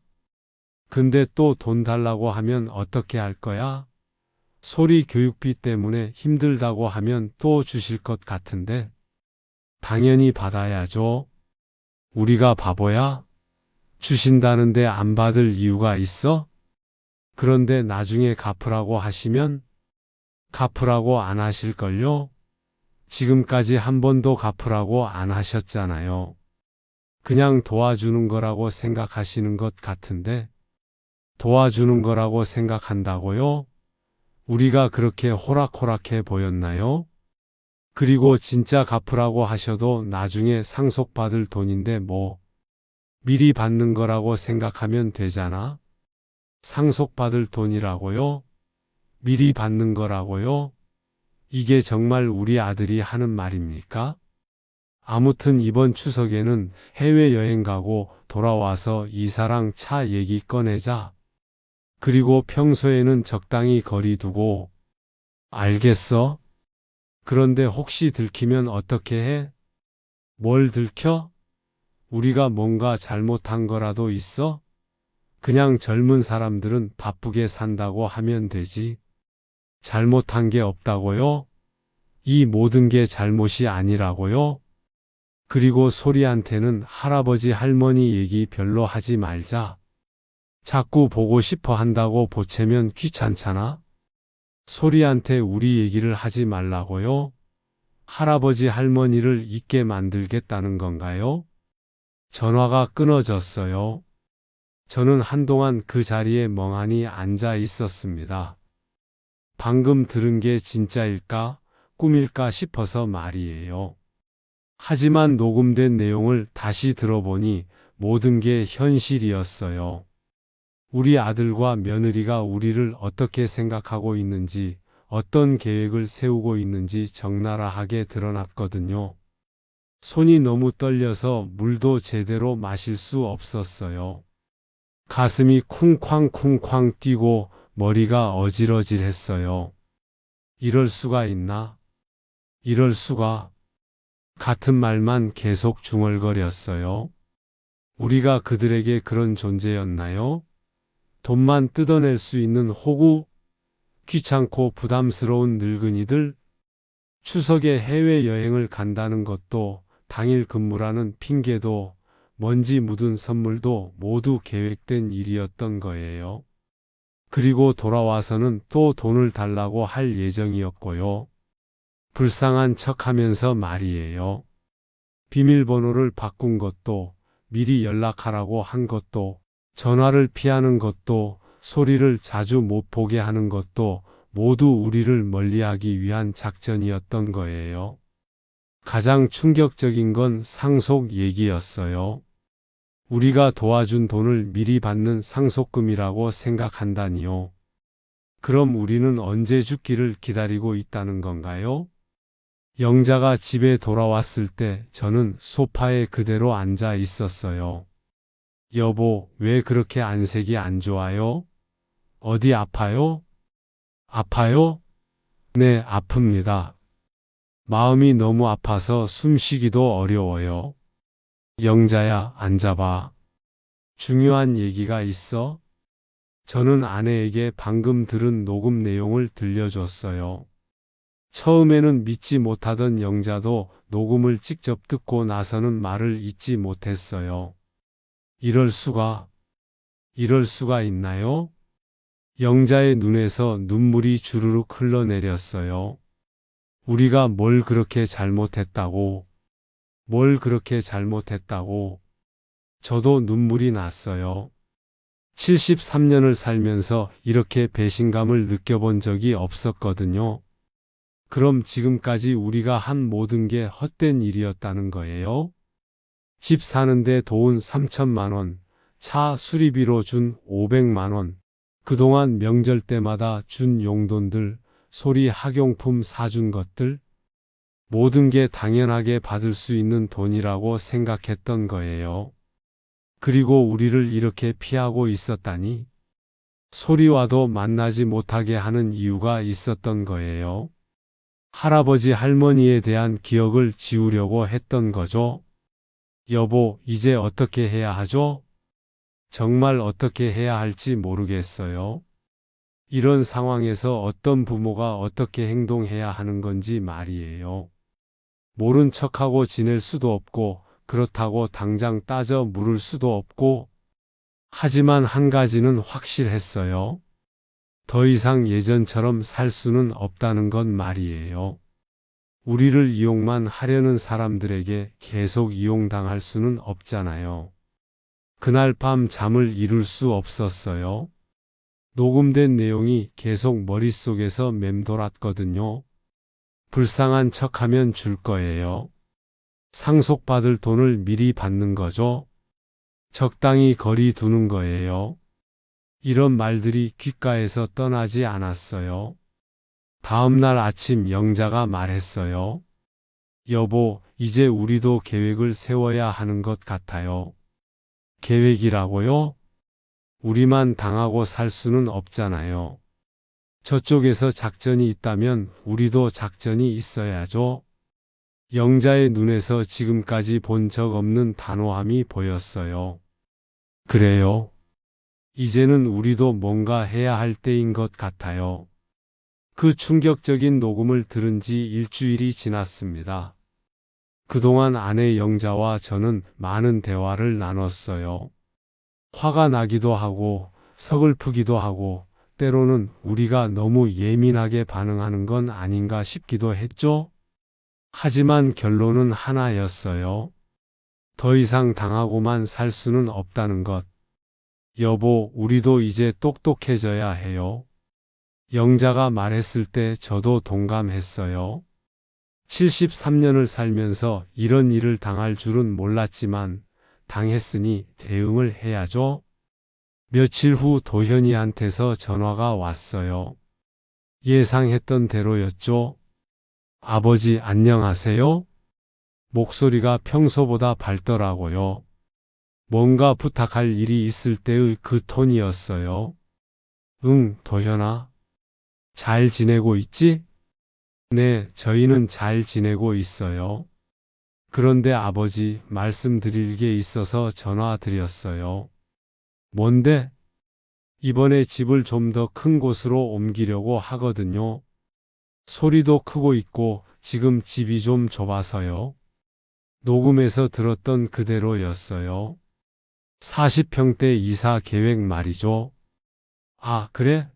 근데 또 돈 달라고 하면 어떻게 할 거야? 소리 교육비 때문에 힘들다고 하면 또 주실 것 같은데. 당연히 받아야죠. 우리가 바보야? 주신다는데 안 받을 이유가 있어? 그런데 나중에 갚으라고 하시면 갚으라고 안 하실걸요? 지금까지 한 번도 갚으라고 안 하셨잖아요. 그냥 도와주는 거라고 생각하시는 것 같은데. 도와주는 거라고 생각한다고요? 우리가 그렇게 호락호락해 보였나요? 그리고 진짜 갚으라고 하셔도 나중에 상속받을 돈인데 뭐 미리 받는 거라고 생각하면 되잖아. 상속받을 돈이라고요? 미리 받는 거라고요? 이게 정말 우리 아들이 하는 말입니까? 아무튼 이번 추석에는 해외여행 가고 돌아와서 이사랑 차 얘기 꺼내자. 그리고 평소에는 적당히 거리 두고. 알겠어? 그런데 혹시 들키면 어떻게 해? 뭘 들켜? 우리가 뭔가 잘못한 거라도 있어? 그냥 젊은 사람들은 바쁘게 산다고 하면 되지. 잘못한 게 없다고요? 이 모든 게 잘못이 아니라고요? 그리고 소리한테는 할아버지 할머니 얘기 별로 하지 말자. 자꾸 보고 싶어 한다고 보채면 귀찮잖아. 소리한테 우리 얘기를 하지 말라고요? 할아버지 할머니를 잊게 만들겠다는 건가요? 전화가 끊어졌어요. 저는 한동안 그 자리에 멍하니 앉아 있었습니다. 방금 들은 게 진짜일까, 꿈일까 싶어서 말이에요. 하지만 녹음된 내용을 다시 들어보니 모든 게 현실이었어요. 우리 아들과 며느리가 우리를 어떻게 생각하고 있는지, 어떤 계획을 세우고 있는지 적나라하게 드러났거든요. 손이 너무 떨려서 물도 제대로 마실 수 없었어요. 가슴이 쿵쾅쿵쾅 뛰고 머리가 어질어질했어요. 이럴 수가 있나? 이럴 수가. 같은 말만 계속 중얼거렸어요. 우리가 그들에게 그런 존재였나요? 돈만 뜯어낼 수 있는 호구? 귀찮고 부담스러운 늙은이들? 추석에 해외여행을 간다는 것도 당일 근무라는 핑계도 먼지 묻은 선물도 모두 계획된 일이었던 거예요. 그리고 돌아와서는 또 돈을 달라고 할 예정이었고요. 불쌍한 척하면서 말이에요. 비밀번호를 바꾼 것도, 미리 연락하라고 한 것도, 전화를 피하는 것도, 소리를 자주 못 보게 하는 것도 모두 우리를 멀리하기 위한 작전이었던 거예요. 가장 충격적인 건 상속 얘기였어요. 우리가 도와준 돈을 미리 받는 상속금이라고 생각한다니요. 그럼 우리는 언제 죽기를 기다리고 있다는 건가요? 영자가 집에 돌아왔을 때 저는 소파에 그대로 앉아 있었어요. 여보, 왜 그렇게 안색이 안 좋아요? 어디 아파요? 아파요? 네, 아픕니다. 마음이 너무 아파서 숨쉬기도 어려워요. 영자야, 앉아봐. 중요한 얘기가 있어? 저는 아내에게 방금 들은 녹음 내용을 들려줬어요. 처음에는 믿지 못하던 영자도 녹음을 직접 듣고 나서는 말을 잇지 못했어요. 이럴 수가 있나요? 영자의 눈에서 눈물이 주르륵 흘러내렸어요. 우리가 뭘 그렇게 잘못했다고. 저도 눈물이 났어요. 73년을 살면서 이렇게 배신감을 느껴본 적이 없었거든요. 그럼 지금까지 우리가 한 모든 게 헛된 일이었다는 거예요? 집 사는데 도운 3천만 원, 차 수리비로 준 500만 원, 그동안 명절 때마다 준 용돈들, 소리 학용품 사준 것들, 모든 게 당연하게 받을 수 있는 돈이라고 생각했던 거예요. 그리고 우리를 이렇게 피하고 있었다니? 소리와도 만나지 못하게 하는 이유가 있었던 거예요. 할아버지 할머니에 대한 기억을 지우려고 했던 거죠. 여보, 이제 어떻게 해야 하죠? 정말 어떻게 해야 할지 모르겠어요. 이런 상황에서 어떤 부모가 어떻게 행동해야 하는 건지 말이에요. 모른 척하고 지낼 수도 없고, 그렇다고 당장 따져 물을 수도 없고, 하지만 한 가지는 확실했어요. 더 이상 예전처럼 살 수는 없다는 건 말이에요. 우리를 이용만 하려는 사람들에게 계속 이용당할 수는 없잖아요. 그날 밤 잠을 이룰 수 없었어요. 녹음된 내용이 계속 머릿속에서 맴돌았거든요. 불쌍한 척하면 줄 거예요. 상속받을 돈을 미리 받는 거죠. 적당히 거리 두는 거예요. 이런 말들이 귓가에서 떠나지 않았어요. 다음 날 아침 영자가 말했어요. 여보, 이제 우리도 계획을 세워야 하는 것 같아요. 계획이라고요? 우리만 당하고 살 수는 없잖아요. 저쪽에서 작전이 있다면 우리도 작전이 있어야죠. 영자의 눈에서 지금까지 본 적 없는 단호함이 보였어요. 그래요. 이제는 우리도 뭔가 해야 할 때인 것 같아요. 그 충격적인 녹음을 들은 지 일주일이 지났습니다. 그동안 아내 영자와 저는 많은 대화를 나눴어요. 화가 나기도 하고 서글프기도 하고 때로는 우리가 너무 예민하게 반응하는 건 아닌가 싶기도 했죠. 하지만 결론은 하나였어요. 더 이상 당하고만 살 수는 없다는 것. 여보, 우리도 이제 똑똑해져야 해요. 영자가 말했을 때 저도 동감했어요. 73년을 살면서 이런 일을 당할 줄은 몰랐지만 당했으니 대응을 해야죠. 며칠 후 도현이한테서 전화가 왔어요. 예상했던 대로였죠. 아버지 안녕하세요? 목소리가 평소보다 밝더라고요. 뭔가 부탁할 일이 있을 때의 그 톤이었어요. 응, 도현아. 잘 지내고 있지? 네, 저희는 잘 지내고 있어요. 그런데 아버지, 말씀드릴 게 있어서 전화드렸어요. 뭔데? 이번에 집을 좀 더 큰 곳으로 옮기려고 하거든요. 소리도 크고 있고 지금 집이 좀 좁아서요. 녹음에서 들었던 그대로였어요. 40평대 이사 계획 말이죠. 아, 그래?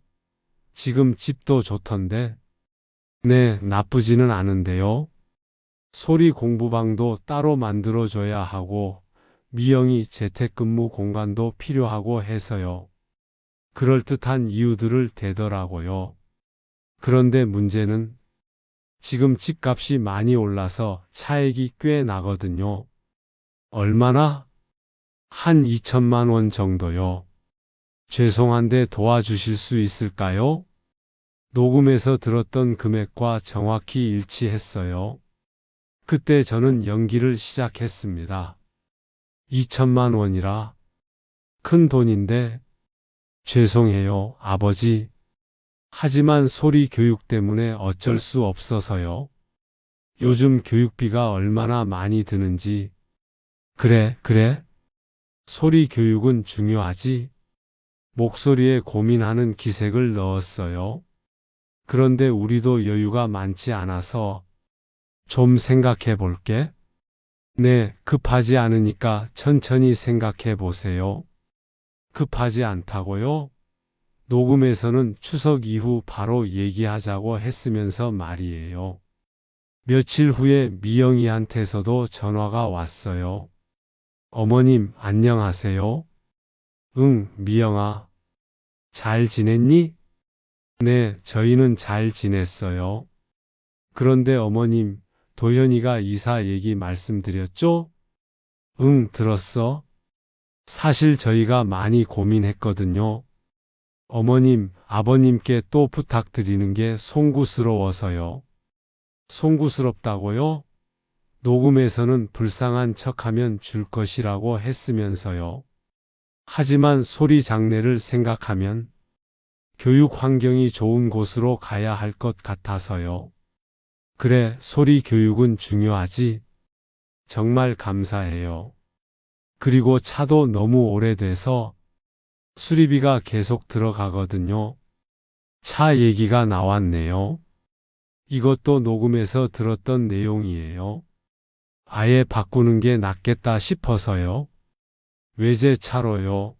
지금 집도 좋던데. 네, 나쁘지는 않은데요. 소리 공부방도 따로 만들어줘야 하고 미영이 재택근무 공간도 필요하고 해서요. 그럴듯한 이유들을 대더라고요. 그런데 문제는 지금 집값이 많이 올라서 차액이 꽤 나거든요. 얼마나? 한 2천만 원 정도요. 죄송한데 도와주실 수 있을까요? 녹음에서 들었던 금액과 정확히 일치했어요. 그때 저는 연기를 시작했습니다. 2천만 원이라 큰 돈인데 죄송해요, 아버지. 하지만 소리 교육 때문에 어쩔 수 없어서요. 요즘 교육비가 얼마나 많이 드는지. 그래. 소리 교육은 중요하지. 목소리에 고민하는 기색을 넣었어요. 그런데 우리도 여유가 많지 않아서 좀 생각해 볼게. 네, 급하지 않으니까 천천히 생각해 보세요. 급하지 않다고요? 녹음에서는 추석 이후 바로 얘기하자고 했으면서 말이에요. 며칠 후에 미영이한테서도 전화가 왔어요. 어머님, 안녕하세요. 응, 미영아. 잘 지냈니? 네, 저희는 잘 지냈어요. 그런데 어머님, 도현이가 이사 얘기 말씀드렸죠? 응, 들었어. 사실 저희가 많이 고민했거든요. 어머님, 아버님께 또 부탁드리는 게 송구스러워서요. 송구스럽다고요? 녹음에서는 불쌍한 척하면 줄 것이라고 했으면서요. 하지만 소리 장래를 생각하면 교육 환경이 좋은 곳으로 가야 할 것 같아서요. 그래, 소리 교육은 중요하지. 정말 감사해요. 그리고 차도 너무 오래돼서 수리비가 계속 들어가거든요. 차 얘기가 나왔네요. 이것도 녹음에서 들었던 내용이에요. 아예 바꾸는 게 낫겠다 싶어서요. 외제차로요.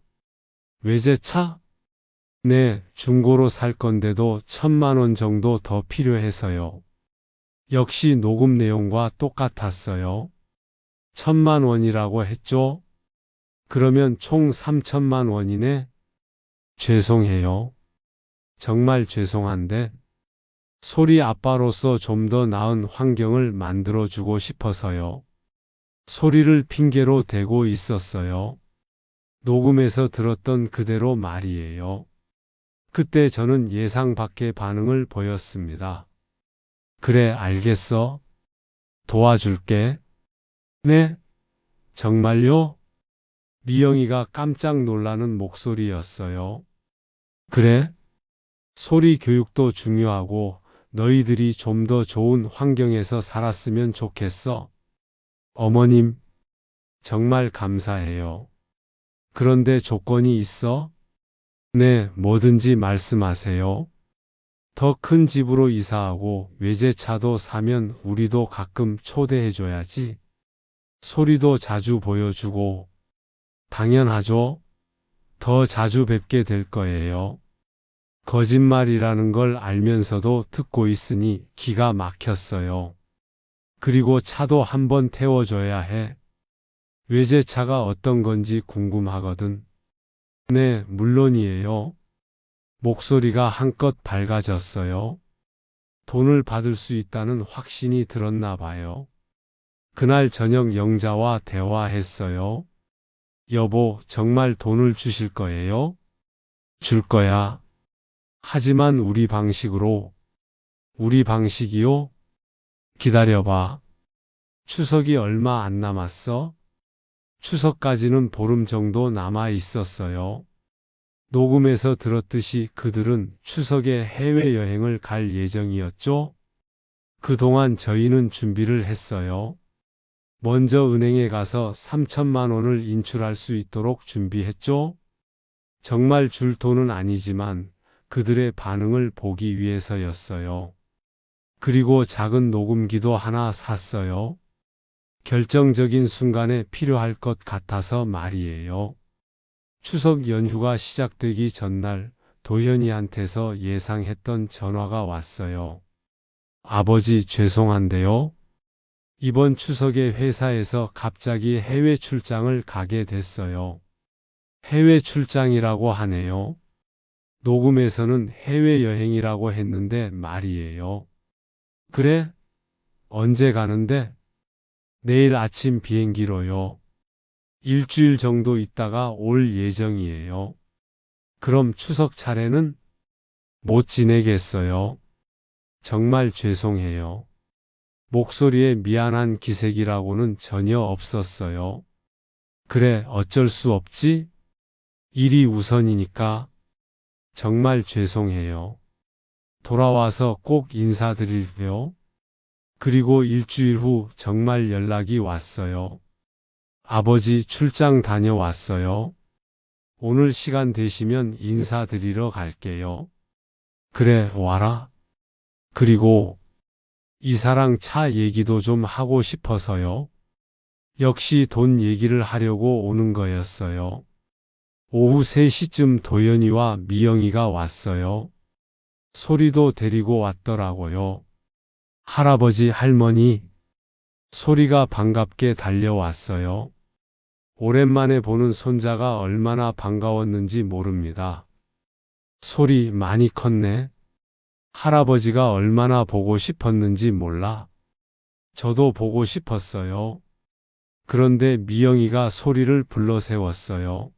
외제차? 네, 중고로 살 건데도 1,000만 원 정도 더 필요해서요. 역시 녹음 내용과 똑같았어요. 1,000만 원이라고 했죠? 그러면 총 3천만 원이네? 죄송해요. 정말 죄송한데 소리 아빠로서 좀 더 나은 환경을 만들어주고 싶어서요. 소리를 핑계로 대고 있었어요. 녹음에서 들었던 그대로 말이에요. 그때 저는 예상 밖의 반응을 보였습니다. 그래, 알겠어. 도와줄게. 네? 정말요? 미영이가 깜짝 놀라는 목소리였어요. 그래? 소리 교육도 중요하고 너희들이 좀 더 좋은 환경에서 살았으면 좋겠어. 어머님, 정말 감사해요. 그런데 조건이 있어? 네, 뭐든지 말씀하세요. 더 큰 집으로 이사하고 외제차도 사면 우리도 가끔 초대해줘야지. 소리도 자주 보여주고. 당연하죠. 더 자주 뵙게 될 거예요. 거짓말이라는 걸 알면서도 듣고 있으니 기가 막혔어요. 그리고 차도 한번 태워줘야 해. 외제차가 어떤 건지 궁금하거든. 네, 물론이에요. 목소리가 한껏 밝아졌어요. 돈을 받을 수 있다는 확신이 들었나 봐요. 그날 저녁 영자와 대화했어요. 여보, 정말 돈을 주실 거예요? 줄 거야. 하지만 우리 방식으로. 우리 방식이요? 기다려봐. 추석이 얼마 안 남았어? 추석까지는 보름 정도 남아 있었어요. 녹음에서 들었듯이 그들은 추석에 해외여행을 갈 예정이었죠? 그동안 저희는 준비를 했어요. 먼저 은행에 가서 3천만 원을 인출할 수 있도록 준비했죠? 정말 줄 돈은 아니지만 그들의 반응을 보기 위해서였어요. 그리고 작은 녹음기도 하나 샀어요. 결정적인 순간에 필요할 것 같아서 말이에요. 추석 연휴가 시작되기 전날 도현이한테서 예상했던 전화가 왔어요. 아버지, 죄송한데요. 이번 추석에 회사에서 갑자기 해외 출장을 가게 됐어요. 해외 출장이라고 하네요. 녹음에서는 해외여행이라고 했는데 말이에요. 그래? 언제 가는데? 내일 아침 비행기로요. 일주일 정도 있다가 올 예정이에요. 그럼 추석 차례는 못 지내겠어요. 정말 죄송해요. 목소리에 미안한 기색이라고는 전혀 없었어요. 그래, 어쩔 수 없지? 일이 우선이니까. 정말 죄송해요. 돌아와서 꼭 인사드릴게요. 그리고 일주일 후 정말 연락이 왔어요. 아버지, 출장 다녀왔어요. 오늘 시간 되시면 인사드리러 갈게요. 그래, 와라. 그리고 이사랑 차 얘기도 좀 하고 싶어서요. 역시 돈 얘기를 하려고 오는 거였어요. 오후 3시쯤 도연이와 미영이가 왔어요. 소리도 데리고 왔더라고요. 할아버지, 할머니. 소리가 반갑게 달려왔어요. 오랜만에 보는 손자가 얼마나 반가웠는지 모릅니다. 소리 많이 컸네. 할아버지가 얼마나 보고 싶었는지 몰라. 저도 보고 싶었어요. 그런데 미영이가 소리를 불러 세웠어요.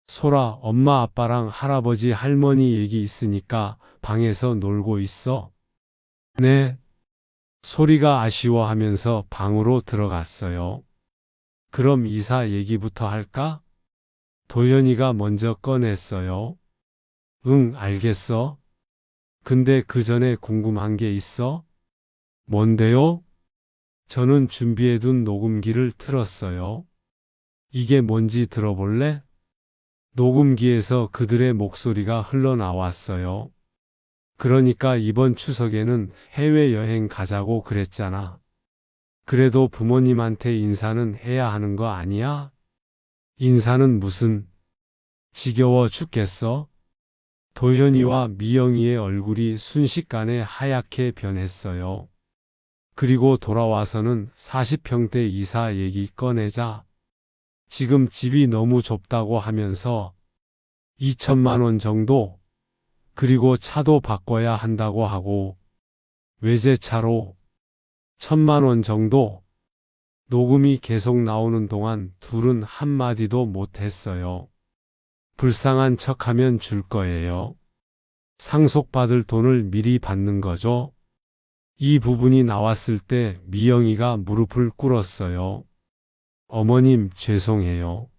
소라, 엄마 아빠랑 할아버지 할머니 얘기 있으니까 방에서 놀고 있어. 네. 소리가 아쉬워하면서 방으로 들어갔어요. 그럼 이사 얘기부터 할까? 도연이가 먼저 꺼냈어요. 응, 알겠어. 근데 그 전에 궁금한 게 있어? 뭔데요? 저는 준비해둔 녹음기를 틀었어요. 이게 뭔지 들어볼래? 녹음기에서 그들의 목소리가 흘러나왔어요. 그러니까 이번 추석에는 해외여행 가자고 그랬잖아. 그래도 부모님한테 인사는 해야 하는 거 아니야? 인사는 무슨? 지겨워 죽겠어? 도현이와 미영이의 얼굴이 순식간에 하얗게 변했어요. 그리고 돌아와서는 40평대 이사 얘기 꺼내자. 지금 집이 너무 좁다고 하면서 2천만 원 정도? 그리고 차도 바꿔야 한다고 하고 외제차로 1,000만 원 정도. 녹음이 계속 나오는 동안 둘은 한마디도 못했어요. 불쌍한 척하면 줄 거예요. 상속받을 돈을 미리 받는 거죠. 이 부분이 나왔을 때 미영이가 무릎을 꿇었어요. 어머님, 죄송해요.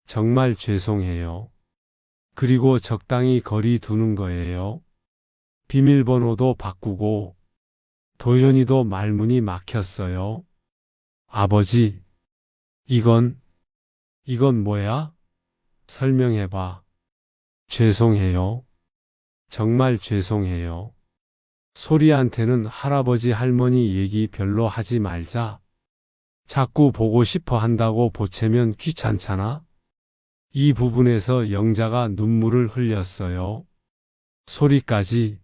정말 죄송해요. 그리고 적당히 거리 두는 거예요. 비밀번호도 바꾸고 도현이도 말문이 막혔어요. 아버지, 이건 뭐야? 설명해봐. 죄송해요. 정말 죄송해요. 소리한테는 할아버지 할머니 얘기 별로 하지 말자. 자꾸 보고 싶어 한다고 보채면 귀찮잖아. 이 부분에서 영자가 눈물을 흘렸어요. 소리까지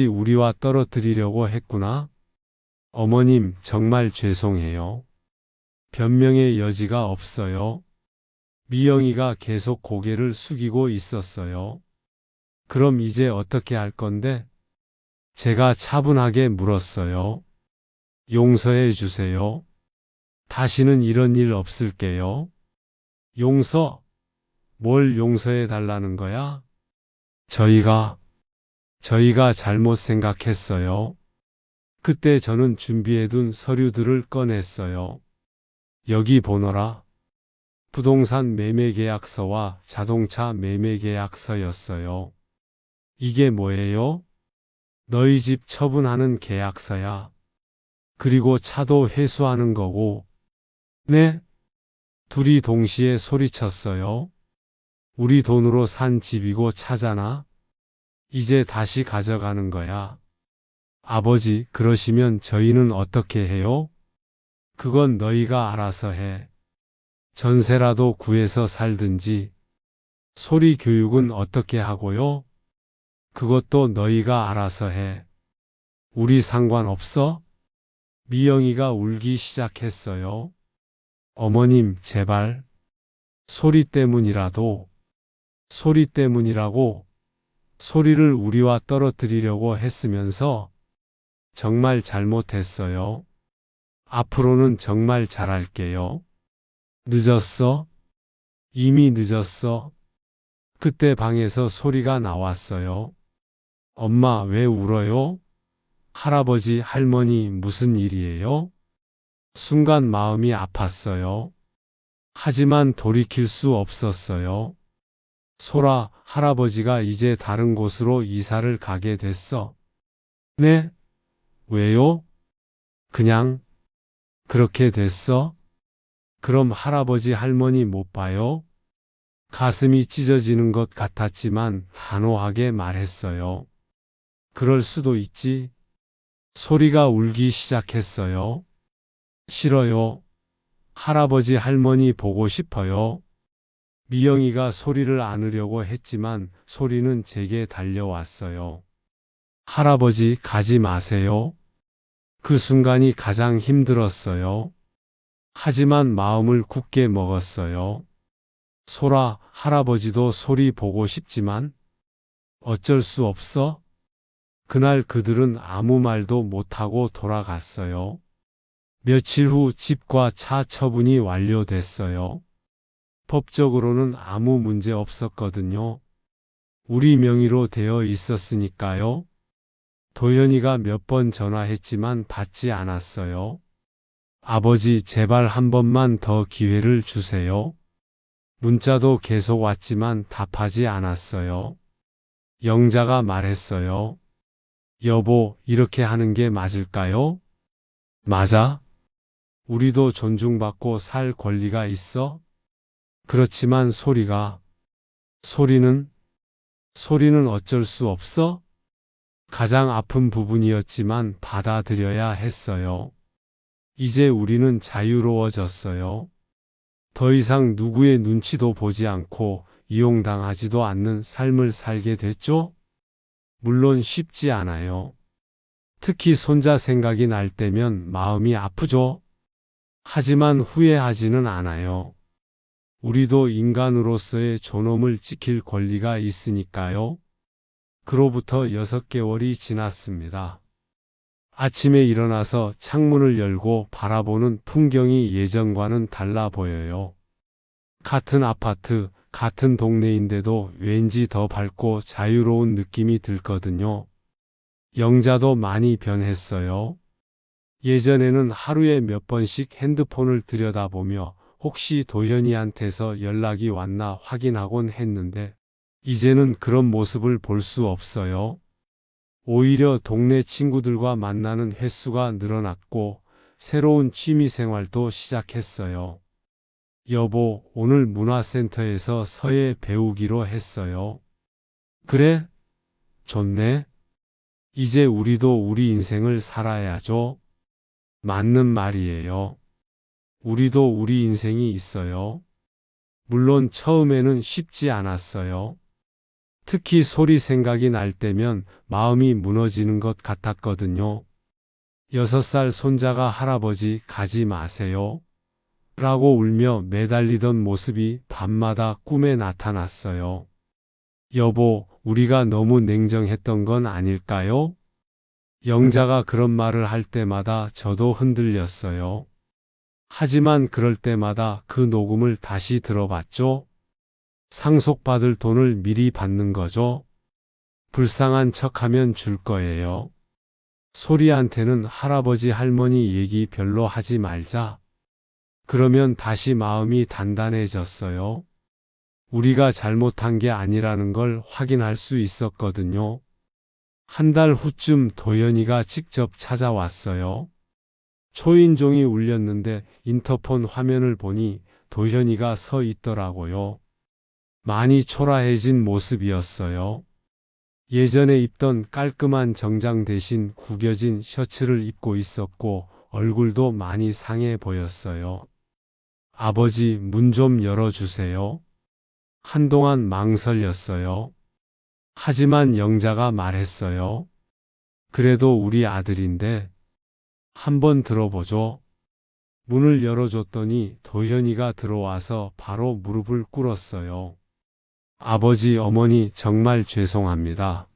우리와 떨어뜨리려고 했구나. 어머님, 정말 죄송해요. 변명의 여지가 없어요. 미영이가 계속 고개를 숙이고 있었어요. 그럼 이제 어떻게 할 건데? 제가 차분하게 물었어요. 용서해 주세요. 다시는 이런 일 없을게요. 용서? 뭘 용서해 달라는 거야? 저희가 잘못 생각했어요. 그때 저는 준비해둔 서류들을 꺼냈어요. 여기 보너라. 부동산 매매 계약서와 자동차 매매 계약서였어요. 이게 뭐예요? 너희 집 처분하는 계약서야. 그리고 차도 회수하는 거고. 네? 둘이 동시에 소리쳤어요. 우리 돈으로 산 집이고 차잖아. 이제 다시 가져가는 거야. 아버지, 그러시면 저희는 어떻게 해요? 그건 너희가 알아서 해. 전세라도 구해서 살든지. 소리 교육은 어떻게 하고요? 그것도 너희가 알아서 해. 우리 상관없어? 미영이가 울기 시작했어요. 어머님, 제발. 소리 때문이라고. 소리를 우리와 떨어뜨리려고 했으면서 정말 잘못했어요. 앞으로는 정말 잘할게요. 늦었어? 이미 늦었어. 그때 방에서 소리가 나왔어요. 엄마, 왜 울어요? 할아버지, 할머니, 무슨 일이에요? 순간 마음이 아팠어요. 하지만 돌이킬 수 없었어요. 소라, 할아버지가 이제 다른 곳으로 이사를 가게 됐어. 네? 왜요? 그냥 그렇게 됐어? 그럼 할아버지 할머니 못 봐요? 가슴이 찢어지는 것 같았지만 단호하게 말했어요. 그럴 수도 있지. 소리가 울기 시작했어요. 싫어요. 할아버지 할머니 보고 싶어요. 미영이가 소리를 안으려고 했지만 소리는 제게 달려왔어요. 할아버지, 가지 마세요. 그 순간이 가장 힘들었어요. 하지만 마음을 굳게 먹었어요. 소라, 할아버지도 소리 보고 싶지만 어쩔 수 없어. 그날 그들은 아무 말도 못하고 돌아갔어요. 며칠 후 집과 차 처분이 완료됐어요. 법적으로는 아무 문제 없었거든요. 우리 명의로 되어 있었으니까요. 도현이가 몇 번 전화했지만 받지 않았어요. 아버지, 제발 한 번만 더 기회를 주세요. 문자도 계속 왔지만 답하지 않았어요. 영자가 말했어요. 여보, 이렇게 하는 게 맞을까요? 맞아. 우리도 존중받고 살 권리가 있어. 그렇지만 소리는 어쩔 수 없어? 가장 아픈 부분이었지만 받아들여야 했어요. 이제 우리는 자유로워졌어요. 더 이상 누구의 눈치도 보지 않고 이용당하지도 않는 삶을 살게 됐죠? 물론 쉽지 않아요. 특히 손자 생각이 날 때면 마음이 아프죠? 하지만 후회하지는 않아요. 우리도 인간으로서의 존엄을 지킬 권리가 있으니까요. 그로부터 6개월이 지났습니다. 아침에 일어나서 창문을 열고 바라보는 풍경이 예전과는 달라 보여요. 같은 아파트, 같은 동네인데도 왠지 더 밝고 자유로운 느낌이 들거든요. 영자도 많이 변했어요. 예전에는 하루에 몇 번씩 핸드폰을 들여다보며 혹시 도현이한테서 연락이 왔나 확인하곤 했는데 이제는 그런 모습을 볼 수 없어요. 오히려 동네 친구들과 만나는 횟수가 늘어났고 새로운 취미 생활도 시작했어요. 여보, 오늘 문화센터에서 서예 배우기로 했어요. 그래? 좋네. 이제 우리도 우리 인생을 살아야죠. 맞는 말이에요. 우리도 우리 인생이 있어요. 물론 처음에는 쉽지 않았어요. 특히 소리 생각이 날 때면 마음이 무너지는 것 같았거든요. 6살 손자가 할아버지 가지 마세요. 라고 울며 매달리던 모습이 밤마다 꿈에 나타났어요. 여보, 우리가 너무 냉정했던 건 아닐까요? 영자가 그런 말을 할 때마다 저도 흔들렸어요. 하지만 그럴 때마다 그 녹음을 다시 들어봤죠. 상속받을 돈을 미리 받는 거죠. 불쌍한 척하면 줄 거예요. 소리한테는 할아버지 할머니 얘기 별로 하지 말자. 그러면 다시 마음이 단단해졌어요. 우리가 잘못한 게 아니라는 걸 확인할 수 있었거든요. 한 달 후쯤 도연이가 직접 찾아왔어요. 초인종이 울렸는데 인터폰 화면을 보니 도현이가 서 있더라고요. 많이 초라해진 모습이었어요. 예전에 입던 깔끔한 정장 대신 구겨진 셔츠를 입고 있었고 얼굴도 많이 상해 보였어요. 아버지, 문 좀 열어주세요. 한동안 망설였어요. 하지만 영자가 말했어요. 그래도 우리 아들인데 한번 들어보죠. 문을 열어줬더니 도현이가 들어와서 바로 무릎을 꿇었어요. 아버지, 어머니 정말 죄송합니다.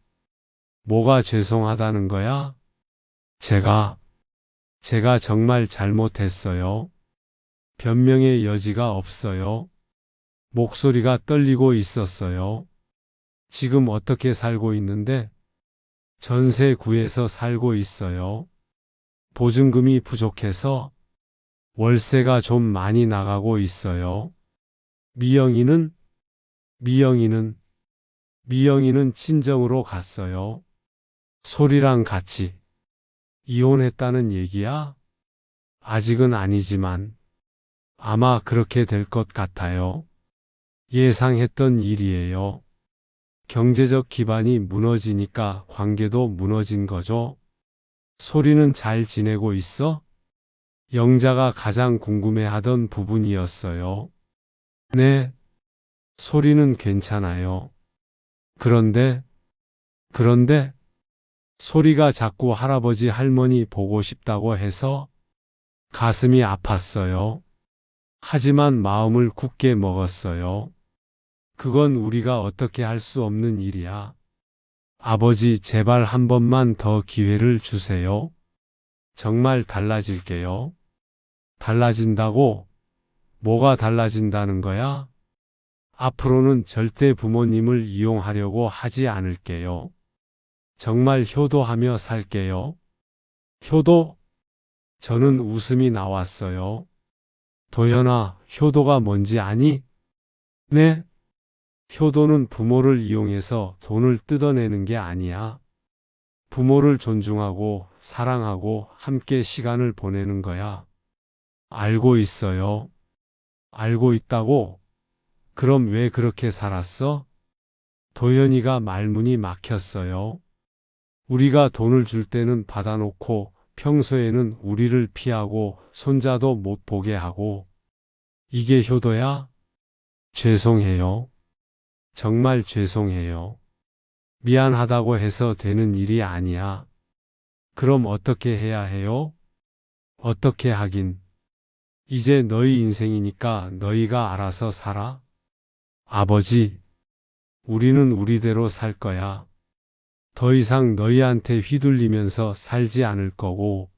뭐가 죄송하다는 거야? 제가 정말 잘못했어요. 변명의 여지가 없어요. 목소리가 떨리고 있었어요. 지금 어떻게 살고 있는데? 전세 구해서 살고 있어요. 보증금이 부족해서 월세가 좀 많이 나가고 있어요. 미영이는 친정으로 갔어요. 소리랑 같이. 이혼했다는 얘기야? 아직은 아니지만 아마 그렇게 될 것 같아요. 예상했던 일이에요. 경제적 기반이 무너지니까 관계도 무너진 거죠. 소리는 잘 지내고 있어? 영자가 가장 궁금해하던 부분이었어요. 네, 소리는 괜찮아요. 그런데 소리가 자꾸 할아버지 할머니 보고 싶다고 해서 가슴이 아팠어요. 하지만 마음을 굳게 먹었어요. 그건 우리가 어떻게 할 수 없는 일이야. 아버지, 제발 한 번만 더 기회를 주세요. 정말 달라질게요. 달라진다고? 뭐가 달라진다는 거야? 앞으로는 절대 부모님을 이용하려고 하지 않을게요. 정말 효도하며 살게요. 효도? 저는 웃음이 나왔어요. 도연아, 효도가 뭔지 아니? 네? 효도는 부모를 이용해서 돈을 뜯어내는 게 아니야. 부모를 존중하고 사랑하고 함께 시간을 보내는 거야. 알고 있어요. 알고 있다고? 그럼 왜 그렇게 살았어? 도연이가 말문이 막혔어요. 우리가 돈을 줄 때는 받아놓고 평소에는 우리를 피하고 손자도 못 보게 하고. 이게 효도야? 죄송해요. 정말 죄송해요. 미안하다고 해서 되는 일이 아니야. 그럼 어떻게 해야 해요? 어떻게 하긴. 이제 너희 인생이니까 너희가 알아서 살아. 아버지, 우리는 우리대로 살 거야. 더 이상 너희한테 휘둘리면서 살지 않을 거고,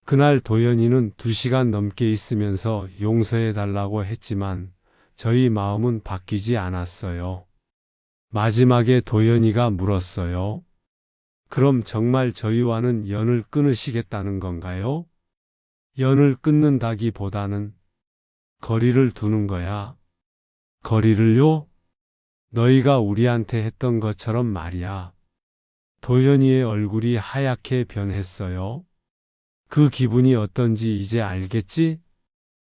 그날 도연이는 2시간 넘게 있으면서 용서해 달라고 했지만 저희 마음은 바뀌지 않았어요. 마지막에 도연이가 물었어요. 그럼 정말 저희와는 연을 끊으시겠다는 건가요? 연을 끊는다기보다는 거리를 두는 거야. 거리를요? 너희가 우리한테 했던 것처럼 말이야. 도연이의 얼굴이 하얗게 변했어요. 그 기분이 어떤지 이제 알겠지?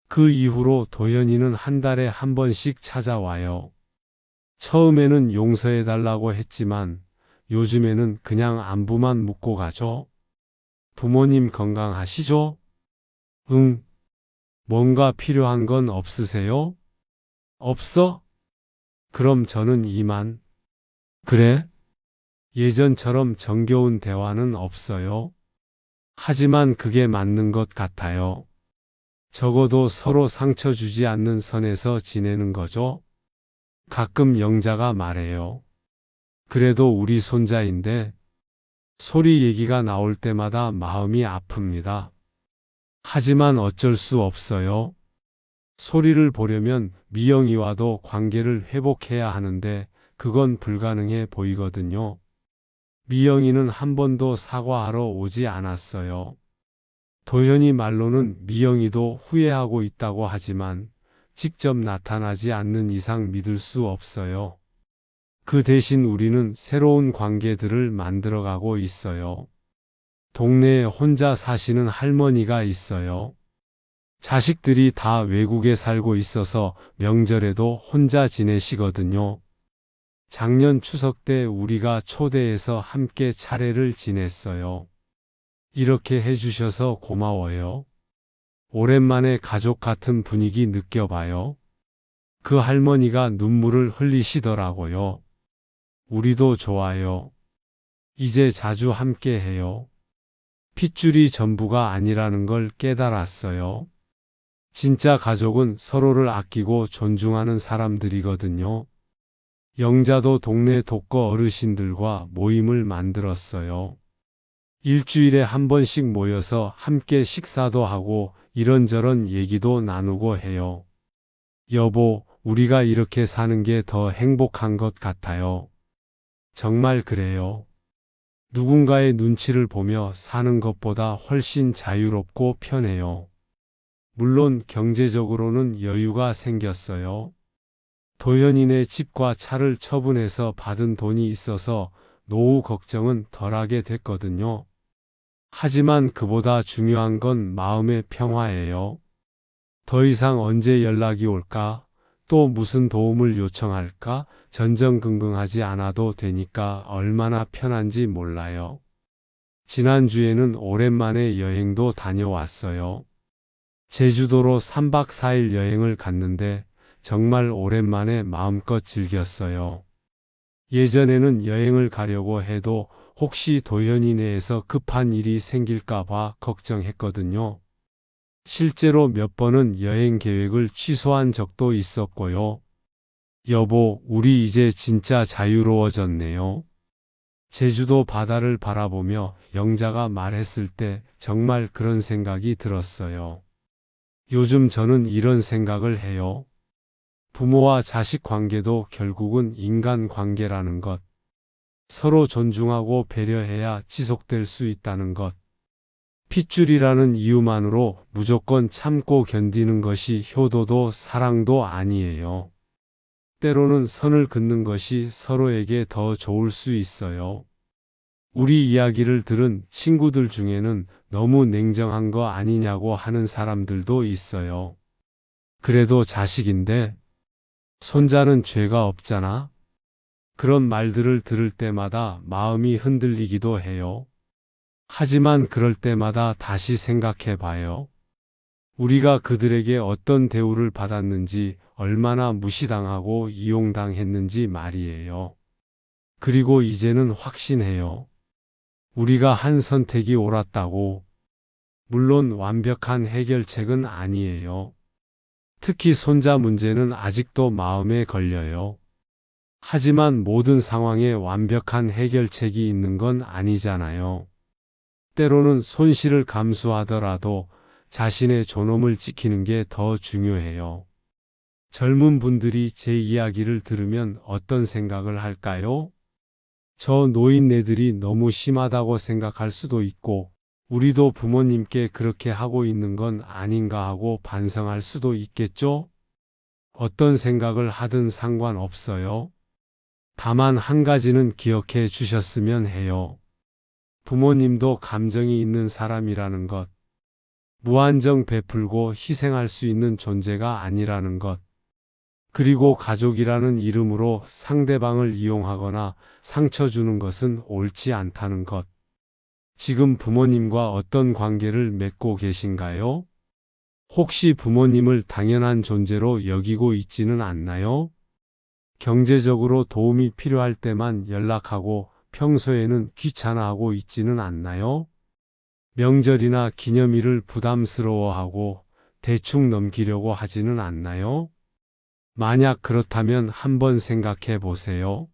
그 이후로 도연이는 한 달에 한 번씩 찾아와요. 처음에는 용서해달라고 했지만 요즘에는 그냥 안부만 묻고 가죠. 부모님 건강하시죠? 응. 뭔가 필요한 건 없으세요? 없어? 그럼 저는 이만. 그래? 예전처럼 정겨운 대화는 없어요. 하지만 그게 맞는 것 같아요. 적어도 서로 상처 주지 않는 선에서 지내는 거죠. 가끔 영자가 말해요. 그래도 우리 손자인데 소리 얘기가 나올 때마다 마음이 아픕니다. 하지만 어쩔 수 없어요. 소리를 보려면 미영이와도 관계를 회복해야 하는데 그건 불가능해 보이거든요. 미영이는 한 번도 사과하러 오지 않았어요. 도현이 말로는 미영이도 후회하고 있다고 하지만 직접 나타나지 않는 이상 믿을 수 없어요. 그 대신 우리는 새로운 관계들을 만들어가고 있어요. 동네에 혼자 사시는 할머니가 있어요. 자식들이 다 외국에 살고 있어서 명절에도 혼자 지내시거든요. 작년 추석 때 우리가 초대해서 함께 차례를 지냈어요. 이렇게 해주셔서 고마워요. 오랜만에 가족 같은 분위기 느껴봐요. 그 할머니가 눈물을 흘리시더라고요. 우리도 좋아요. 이제 자주 함께 해요. 핏줄이 전부가 아니라는 걸 깨달았어요. 진짜 가족은 서로를 아끼고 존중하는 사람들이거든요. 영자도 동네 독거 어르신들과 모임을 만들었어요. 일주일에 한 번씩 모여서 함께 식사도 하고 이런저런 얘기도 나누고 해요. 여보, 우리가 이렇게 사는 게 더 행복한 것 같아요. 정말 그래요. 누군가의 눈치를 보며 사는 것보다 훨씬 자유롭고 편해요. 물론 경제적으로는 여유가 생겼어요. 도현이네 집과 차를 처분해서 받은 돈이 있어서 노후 걱정은 덜하게 됐거든요. 하지만 그보다 중요한 건 마음의 평화예요. 더 이상 언제 연락이 올까? 또 무슨 도움을 요청할까? 전전긍긍하지 않아도 되니까 얼마나 편한지 몰라요. 지난주에는 오랜만에 여행도 다녀왔어요. 제주도로 3박 4일 여행을 갔는데 정말 오랜만에 마음껏 즐겼어요. 예전에는 여행을 가려고 해도 혹시 도현이 내에서 급한 일이 생길까 봐 걱정했거든요. 실제로 몇 번은 여행 계획을 취소한 적도 있었고요. 여보, 우리 이제 진짜 자유로워졌네요. 제주도 바다를 바라보며 영자가 말했을 때 정말 그런 생각이 들었어요. 요즘 저는 이런 생각을 해요. 부모와 자식 관계도 결국은 인간 관계라는 것. 서로 존중하고 배려해야 지속될 수 있다는 것. 핏줄이라는 이유만으로 무조건 참고 견디는 것이 효도도 사랑도 아니에요. 때로는 선을 긋는 것이 서로에게 더 좋을 수 있어요. 우리 이야기를 들은 친구들 중에는 너무 냉정한 거 아니냐고 하는 사람들도 있어요. 그래도 자식인데, 손자는 죄가 없잖아. 그런 말들을 들을 때마다 마음이 흔들리기도 해요. 하지만 그럴 때마다 다시 생각해 봐요. 우리가 그들에게 어떤 대우를 받았는지, 얼마나 무시당하고 이용당했는지 말이에요. 그리고 이제는 확신해요. 우리가 한 선택이 옳았다고. 물론 완벽한 해결책은 아니에요. 특히 손자 문제는 아직도 마음에 걸려요. 하지만 모든 상황에 완벽한 해결책이 있는 건 아니잖아요. 때로는 손실을 감수하더라도 자신의 존엄을 지키는 게 더 중요해요. 젊은 분들이 제 이야기를 들으면 어떤 생각을 할까요? 저 노인네들이 너무 심하다고 생각할 수도 있고, 우리도 부모님께 그렇게 하고 있는 건 아닌가 하고 반성할 수도 있겠죠? 어떤 생각을 하든 상관없어요. 다만 한 가지는 기억해 주셨으면 해요. 부모님도 감정이 있는 사람이라는 것, 무한정 베풀고 희생할 수 있는 존재가 아니라는 것, 그리고 가족이라는 이름으로 상대방을 이용하거나 상처 주는 것은 옳지 않다는 것. 지금 부모님과 어떤 관계를 맺고 계신가요? 혹시 부모님을 당연한 존재로 여기고 있지는 않나요? 경제적으로 도움이 필요할 때만 연락하고 평소에는 귀찮아하고 있지는 않나요? 명절이나 기념일을 부담스러워하고 대충 넘기려고 하지는 않나요? 만약 그렇다면 한번 생각해 보세요.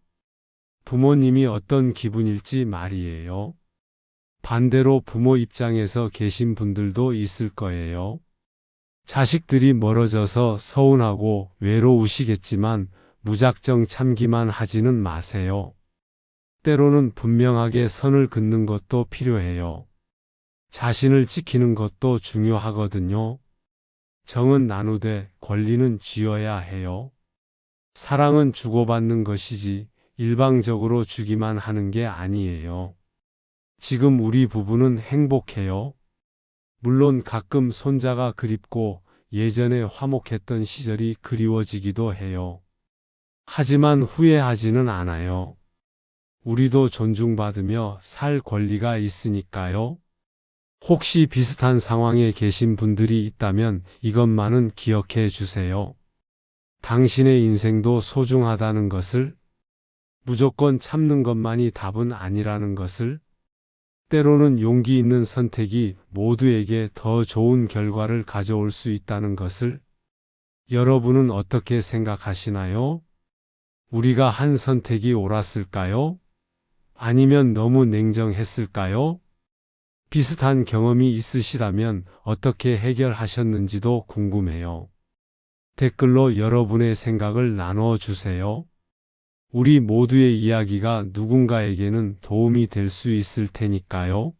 부모님이 어떤 기분일지 말이에요. 반대로 부모 입장에서 계신 분들도 있을 거예요. 자식들이 멀어져서 서운하고 외로우시겠지만 무작정 참기만 하지는 마세요. 때로는 분명하게 선을 긋는 것도 필요해요. 자신을 지키는 것도 중요하거든요. 정은 나누되 권리는 쥐어야 해요. 사랑은 주고받는 것이지 일방적으로 주기만 하는 게 아니에요. 지금 우리 부부는 행복해요. 물론 가끔 손자가 그립고 예전에 화목했던 시절이 그리워지기도 해요. 하지만 후회하지는 않아요. 우리도 존중받으며 살 권리가 있으니까요. 혹시 비슷한 상황에 계신 분들이 있다면 이것만은 기억해 주세요. 당신의 인생도 소중하다는 것을, 무조건 참는 것만이 답은 아니라는 것을, 때로는 용기 있는 선택이 모두에게 더 좋은 결과를 가져올 수 있다는 것을. 여러분은 어떻게 생각하시나요? 우리가 한 선택이 옳았을까요? 아니면 너무 냉정했을까요? 비슷한 경험이 있으시다면 어떻게 해결하셨는지도 궁금해요. 댓글로 여러분의 생각을 나누어 주세요. 우리 모두의 이야기가 누군가에게는 도움이 될 수 있을 테니까요.